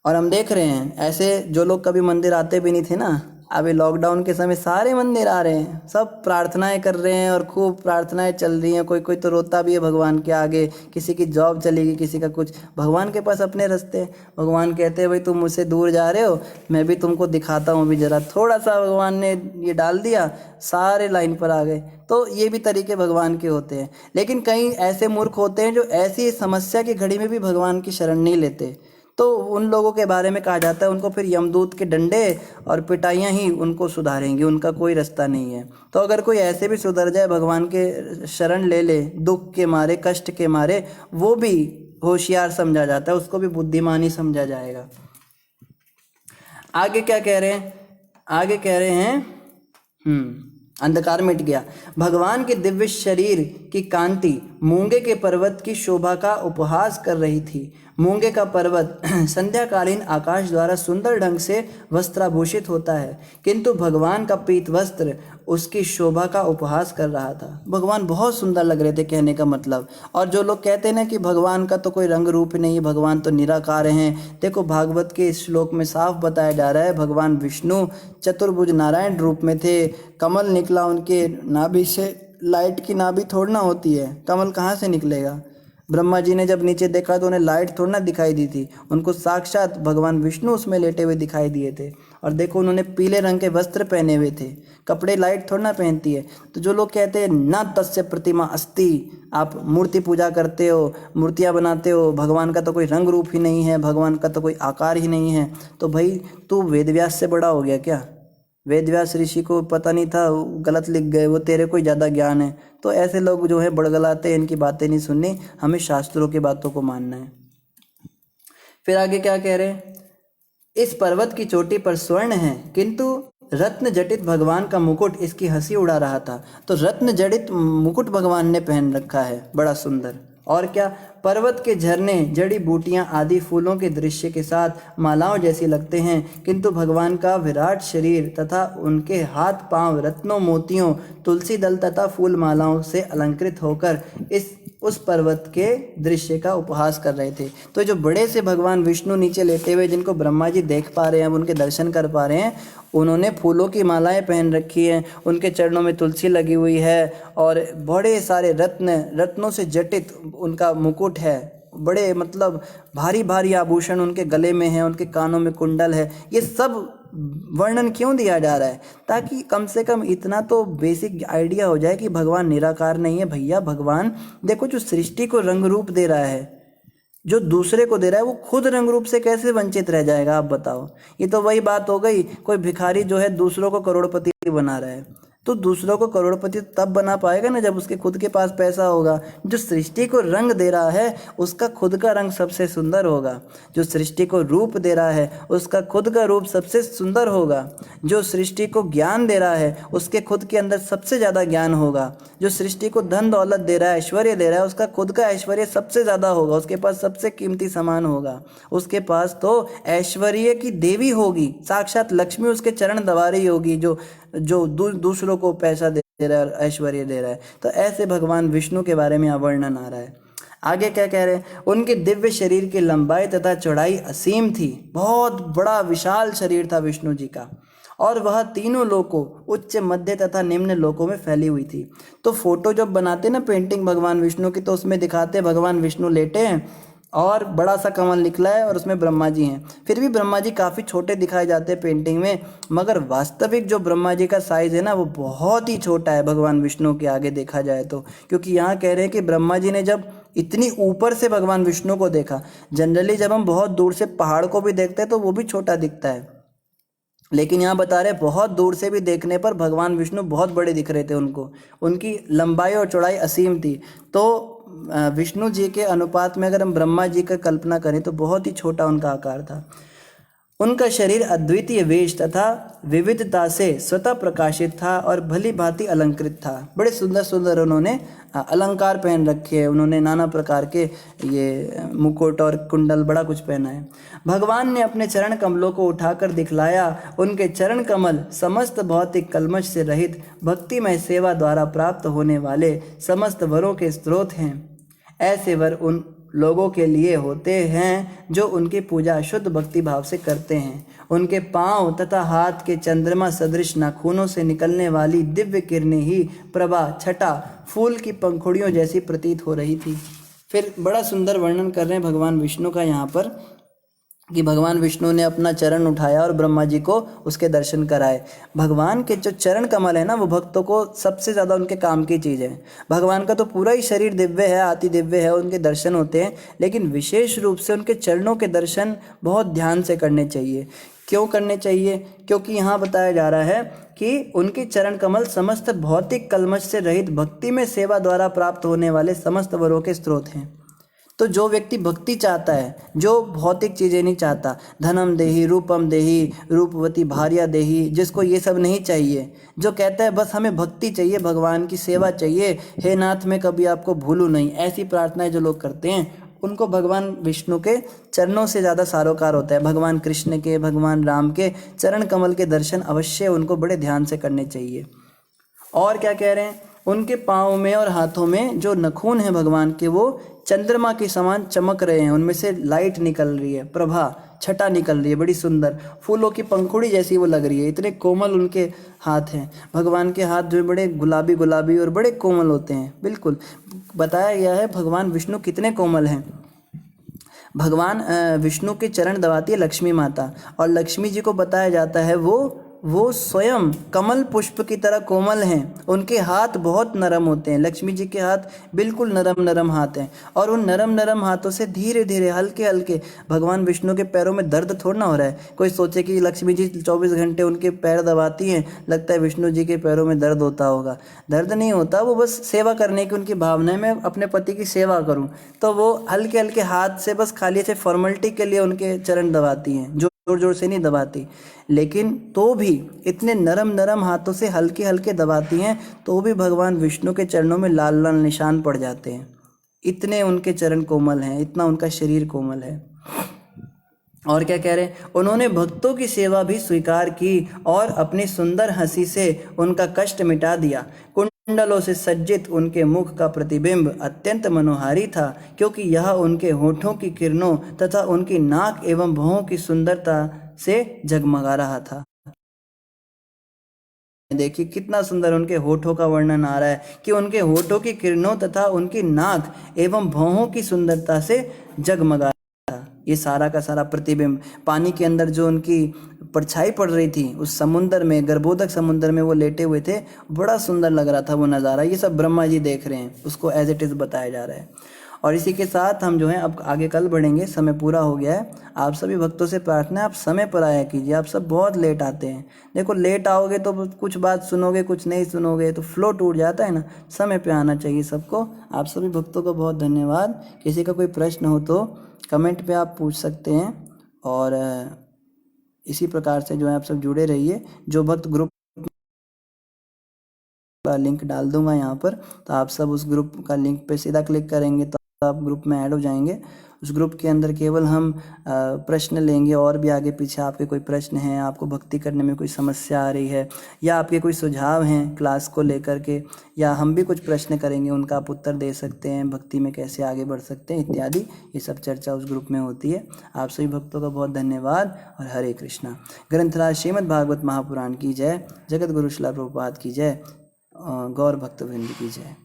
और हम देख रहे हैं ऐसे जो लोग कभी मंदिर आते भी नहीं थे ना, अभी लॉकडाउन के समय सारे मंदिर आ रहे हैं, सब प्रार्थनाएं कर रहे हैं और खूब प्रार्थनाएं चल रही हैं। कोई कोई तो रोता भी है भगवान के आगे, किसी की जॉब चलेगी, किसी का कुछ। भगवान के पास अपने रास्ते हैं। भगवान कहते हैं भाई तुम मुझसे दूर जा रहे हो, मैं भी तुमको दिखाता हूँ। अभी जरा थोड़ा सा भगवान ने ये डाल दिया, सारे लाइन पर आ गए। तो ये भी तरीके भगवान के होते हैं। लेकिन कई ऐसे मूर्ख होते हैं जो ऐसी समस्या की घड़ी में भी भगवान की शरण नहीं लेते। तो उन लोगों के बारे में कहा जाता है उनको फिर यमदूत के डंडे और पिटाइयाँ ही उनको सुधारेंगी, उनका कोई रास्ता नहीं है। तो अगर कोई ऐसे भी सुधर जाए, भगवान के शरण ले ले, दुख के मारे, कष्ट के मारे, वो भी होशियार समझा जाता है, उसको भी बुद्धिमान ही समझा जाएगा। आगे क्या कह रहे हैं? आगे कह रहे हैं अंधकार मिट गया। भगवान के दिव्य शरीर की कांति मूंगे के पर्वत की शोभा का उपहास कर रही थी। मूंगे का पर्वत संध्याकालीन आकाश द्वारा सुंदर ढंग से वस्त्राभूषित होता है, किंतु भगवान का पीत वस्त्र उसकी शोभा का उपहास कर रहा था। भगवान बहुत सुंदर लग रहे थे, कहने का मतलब। और जो लोग कहते हैं ना कि भगवान का तो कोई रंग रूप नहीं, भगवान तो निराकार हैं, देखो भागवत के इस श्लोक में साफ बताया जा रहा है भगवान विष्णु चतुर्भुज नारायण रूप में थे। कमल निकला उनके नाभि से, लाइट की नाभि थोड़ी ना होती है, कमल कहाँ से निकलेगा? ब्रह्मा जी ने जब नीचे देखा तो उन्हें लाइट थोड़ी ना दिखाई दी थी, उनको साक्षात भगवान विष्णु उसमें लेटे हुए दिखाई दिए थे। और देखो उन्होंने पीले रंग के वस्त्र पहने हुए थे, कपड़े लाइट थोड़ी ना पहनती है। तो जो लोग कहते हैं ना तस्य प्रतिमा अस्ति, आप मूर्ति पूजा करते हो, मूर्तियाँ बनाते हो, भगवान का तो कोई रंग रूप ही नहीं है, भगवान का तो कोई आकार ही नहीं है, तो भाई तू वेदव्यास से बड़ा हो गया क्या? वेदव्यास ऋषि को पता नहीं था, गलत लिख गए, वो तेरे को ज़्यादा ज्ञान है। तो ऐसे लोग जो है बड़गलाते हैं, इनकी बातें नहीं सुननी, हमें शास्त्रों की बातों को मानना है। फिर आगे क्या कह रहे हैं? इस पर्वत की चोटी पर स्वर्ण है, किंतु रत्न जटित भगवान का मुकुट इसकी हंसी उड़ा रहा था। तो रत्न जड़ित मुकुट भगवान ने पहन रखा है, बड़ा सुंदर। और क्या, पर्वत के झरने, जड़ी बूटियां आदि फूलों के दृश्य के साथ मालाओं जैसी लगते हैं, किंतु भगवान का विराट शरीर तथा उनके हाथ पांव रत्नों, मोतियों, तुलसी दल तथा फूल मालाओं से अलंकृत होकर इस उस पर्वत के दृश्य का उपहास कर रहे थे। तो जो बड़े से भगवान विष्णु नीचे लेटे हुए, जिनको ब्रह्मा जी देख पा रहे हैं, उनके दर्शन कर पा रहे हैं, उन्होंने फूलों की मालाएं पहन रखी हैं, उनके चरणों में तुलसी लगी हुई है और बड़े सारे रत्नों से जटित उनका मुकुट है, बड़े मतलब भारी भारी आभूषण उनके गले में है, उनके कानों में कुंडल है। ये सब वर्णन क्यों दिया जा रहा है? ताकि कम से कम इतना तो बेसिक आइडिया हो जाए कि भगवान निराकार नहीं है भैया। भगवान देखो, जो सृष्टि को रंग रूप दे रहा है, जो दूसरे को दे रहा है, वो खुद रंग रूप से कैसे वंचित रह जाएगा? आप बताओ। ये तो वही बात हो गई, कोई भिखारी जो है दूसरों को करोड़पति बना रहा है, तो दूसरों को करोड़पति तब बना पाएगा ना जब उसके खुद के पास पैसा होगा। जो सृष्टि को रंग दे रहा है उसका खुद का रंग सबसे सुंदर होगा। जो सृष्टि को रूप दे रहा है उसका खुद का रूप सबसे सुंदर होगा। जो सृष्टि को ज्ञान दे रहा है उसके खुद के अंदर सबसे ज़्यादा ज्ञान होगा। जो सृष्टि को धन दौलत दे रहा है, ऐश्वर्य दे रहा है, उसका खुद का ऐश्वर्य सबसे ज़्यादा होगा, उसके पास सबसे कीमती सामान होगा। उसके पास तो ऐश्वर्य की देवी होगी, साक्षात लक्ष्मी उसके चरण दबा रही होगी, जो दूसरों को पैसा दे रहा है, ऐश्वर्य दे रहा है। तो ऐसे भगवान विष्णु के बारे में यहाँ वर्णन आ रहा है। आगे क्या कह रहे हैं? उनके दिव्य शरीर की लंबाई तथा चौड़ाई असीम थी। बहुत बड़ा विशाल शरीर था विष्णु जी का, और वह तीनों लोकों, उच्च मध्य तथा निम्न लोकों में फैली हुई थी। तो फोटो जब बनाते ना पेंटिंग भगवान विष्णु की, तो उसमें दिखाते भगवान विष्णु लेटे हैं और बड़ा सा कमल निकला है और उसमें ब्रह्मा जी हैं। फिर भी ब्रह्मा जी काफ़ी छोटे दिखाए जाते हैं पेंटिंग में, मगर वास्तविक जो ब्रह्मा जी का साइज़ है ना, वो बहुत ही छोटा है भगवान विष्णु के आगे देखा जाए तो। क्योंकि यहाँ कह रहे हैं कि ब्रह्मा जी ने जब इतनी ऊपर से भगवान विष्णु को देखा, जनरली जब हम बहुत दूर से पहाड़ को भी देखते हैं तो वो भी छोटा दिखता है, लेकिन यहाँ बता रहे बहुत दूर से भी देखने पर भगवान विष्णु बहुत बड़े दिख रहे थे उनको। उनकी लंबाई और चौड़ाई असीम थी। तो विष्णु जी के अनुपात में अगर हम ब्रह्मा जी का कल्पना करें तो बहुत ही छोटा उनका आकार था। उनका शरीर अद्वितीय वेश तथा विविधता से स्वतः प्रकाशित था और भली भांति अलंकृत था। बड़े सुंदर सुंदर उन्होंने अलंकार पहन रखे हैं, उन्होंने नाना प्रकार के ये मुकुट और कुंडल बड़ा कुछ पहना है। भगवान ने अपने चरण कमलों को उठाकर दिखलाया। उनके चरण कमल समस्त भौतिक कल्मश से रहित भक्तिमय सेवा द्वारा प्राप्त होने वाले समस्त वरों के स्रोत हैं। ऐसे वर उन लोगों के लिए होते हैं जो उनकी पूजा शुद्ध भक्ति भाव से करते हैं। उनके पांव तथा हाथ के चंद्रमा सदृश नाखूनों से निकलने वाली दिव्य किरणें ही प्रभा छटा फूल की पंखुड़ियों जैसी प्रतीत हो रही थी। फिर बड़ा सुंदर वर्णन कर रहे हैं भगवान विष्णु का यहाँ पर, कि भगवान विष्णु ने अपना चरण उठाया और ब्रह्मा जी को उसके दर्शन कराए। भगवान के जो चरण कमल है ना, वो भक्तों को सबसे ज़्यादा उनके काम की चीज़ है। भगवान का तो पूरा ही शरीर दिव्य है, अति दिव्य है, उनके दर्शन होते हैं, लेकिन विशेष रूप से उनके चरणों के दर्शन बहुत ध्यान से करने चाहिए। क्यों करने चाहिए? क्योंकि यहाँ बताया जा रहा है कि उनके चरण कमल समस्त भौतिक कल्मश से रहित भक्ति में सेवा द्वारा प्राप्त होने वाले समस्त वरों के स्रोत हैं। तो जो व्यक्ति भक्ति चाहता है, जो भौतिक चीज़ें नहीं चाहता, धनम देही रूपम देही रूपवती भार्या देही, जिसको ये सब नहीं चाहिए, जो कहता है बस हमें भक्ति चाहिए, भगवान की सेवा चाहिए, हे नाथ मैं कभी आपको भूलूं नहीं, ऐसी प्रार्थनाएं जो लोग करते हैं, उनको भगवान विष्णु के चरणों से ज़्यादा सारोकार होता है। भगवान कृष्ण के, भगवान राम के चरण कमल के दर्शन अवश्य उनको बड़े ध्यान से करने चाहिए। और क्या कह रहे हैं? उनके पाँव में और हाथों में जो नखून हैं भगवान के, वो चंद्रमा के समान चमक रहे हैं, उनमें से लाइट निकल रही है, प्रभा छटा निकल रही है, बड़ी सुंदर फूलों की पंखुड़ी जैसी वो लग रही है। इतने कोमल उनके हाथ हैं। भगवान के हाथ जो बड़े गुलाबी गुलाबी और बड़े कोमल होते हैं। बिल्कुल बताया गया है भगवान विष्णु कितने कोमल हैं। भगवान विष्णु के चरण दबाती है लक्ष्मी माता, और लक्ष्मी जी को बताया जाता है वो स्वयं कमल पुष्प की तरह कोमल हैं। उनके हाथ बहुत नरम होते हैं। लक्ष्मी जी के हाथ बिल्कुल नरम नरम हाथ हैं, और उन नरम नरम हाथों से धीरे धीरे हल्के हल्के, भगवान विष्णु के पैरों में दर्द थोड़ा ना हो रहा है। कोई सोचे कि लक्ष्मी जी 24 घंटे उनके पैर दबाती हैं, लगता है विष्णु जी के पैरों में दर्द होता होगा। दर्द नहीं होता, वो बस सेवा करने की उनकी भावना है, मैं अपने पति की सेवा करूँ, तो वो हल्के हल्के हाथ से बस खाली ऐसे फॉर्मेलिटी के लिए उनके चरण दबाती हैं, जोर जोर से नहीं दबाती। लेकिन तो भी इतने नरम नरम हाथों से हल्के हल्के दबाती हैं, तो भी भगवान विष्णु के चरणों में लाल लाल निशान पड़ जाते हैं। इतने उनके चरण कोमल हैं, इतना उनका शरीर कोमल है। और क्या कह रहे हैं? उन्होंने भक्तों की सेवा भी स्वीकार की और अपनी सुंदर हंसी से उनका कष्ट मिटा दिया। मंडलों से सज्जित उनके मुख का प्रतिबिंब अत्यंत मनोहारी था, क्योंकि यह उनके होठों की किरणों तथा उनकी नाक एवं भौहों की सुंदरता से जगमगा रहा था। देखिए कितना सुंदर उनके होठों का वर्णन आ रहा है कि उनके होठों की किरणों तथा उनकी नाक एवं भौहों की सुंदरता से जगमगा रहा था। ये सारा का सारा प्रतिबिंब पानी के अंदर जो उनकी परछाई पड़ रही थी, उस समुंदर में, गर्भोदक समुंदर में वो लेटे हुए थे, बड़ा सुंदर लग रहा था वो नज़ारा। ये सब ब्रह्मा जी देख रहे हैं, उसको एज इट इज़ बताया जा रहा है। और इसी के साथ हम जो है अब आगे कल बढ़ेंगे, समय पूरा हो गया है। आप सभी भक्तों से प्रार्थना है आप समय पर आया कीजिए, आप सब बहुत लेट आते हैं। देखो लेट आओगे तो कुछ बात सुनोगे, कुछ नहीं सुनोगे, तो फ्लो टूट जाता है ना। समय पे आना चाहिए सबको। आप सभी भक्तों को बहुत धन्यवाद। किसी का कोई प्रश्न हो तो कमेंट पे आप पूछ सकते हैं, और इसी प्रकार से जो है आप सब जुड़े रहिए। जो भक्त ग्रुप का लिंक डाल दूंगा यहाँ पर, तो आप सब उस ग्रुप का लिंक पे सीधा क्लिक करेंगे तो आप ग्रुप में ऐड हो जाएंगे। उस ग्रुप के अंदर केवल हम प्रश्न लेंगे, और भी आगे पीछे आपके कोई प्रश्न हैं, आपको भक्ति करने में कोई समस्या आ रही है, या आपके कोई सुझाव हैं क्लास को लेकर के, या हम भी कुछ प्रश्न करेंगे उनका आप उत्तर दे सकते हैं, भक्ति में कैसे आगे बढ़ सकते हैं इत्यादि, ये सब चर्चा उस ग्रुप में होती है। आप सभी भक्तों का बहुत धन्यवाद और हरे कृष्णा। ग्रंथराज श्रीमद् भागवत महापुराण की जय, जगत गुरु श्रील प्रभुपाद की जय, गौर भक्तवृंद की जय।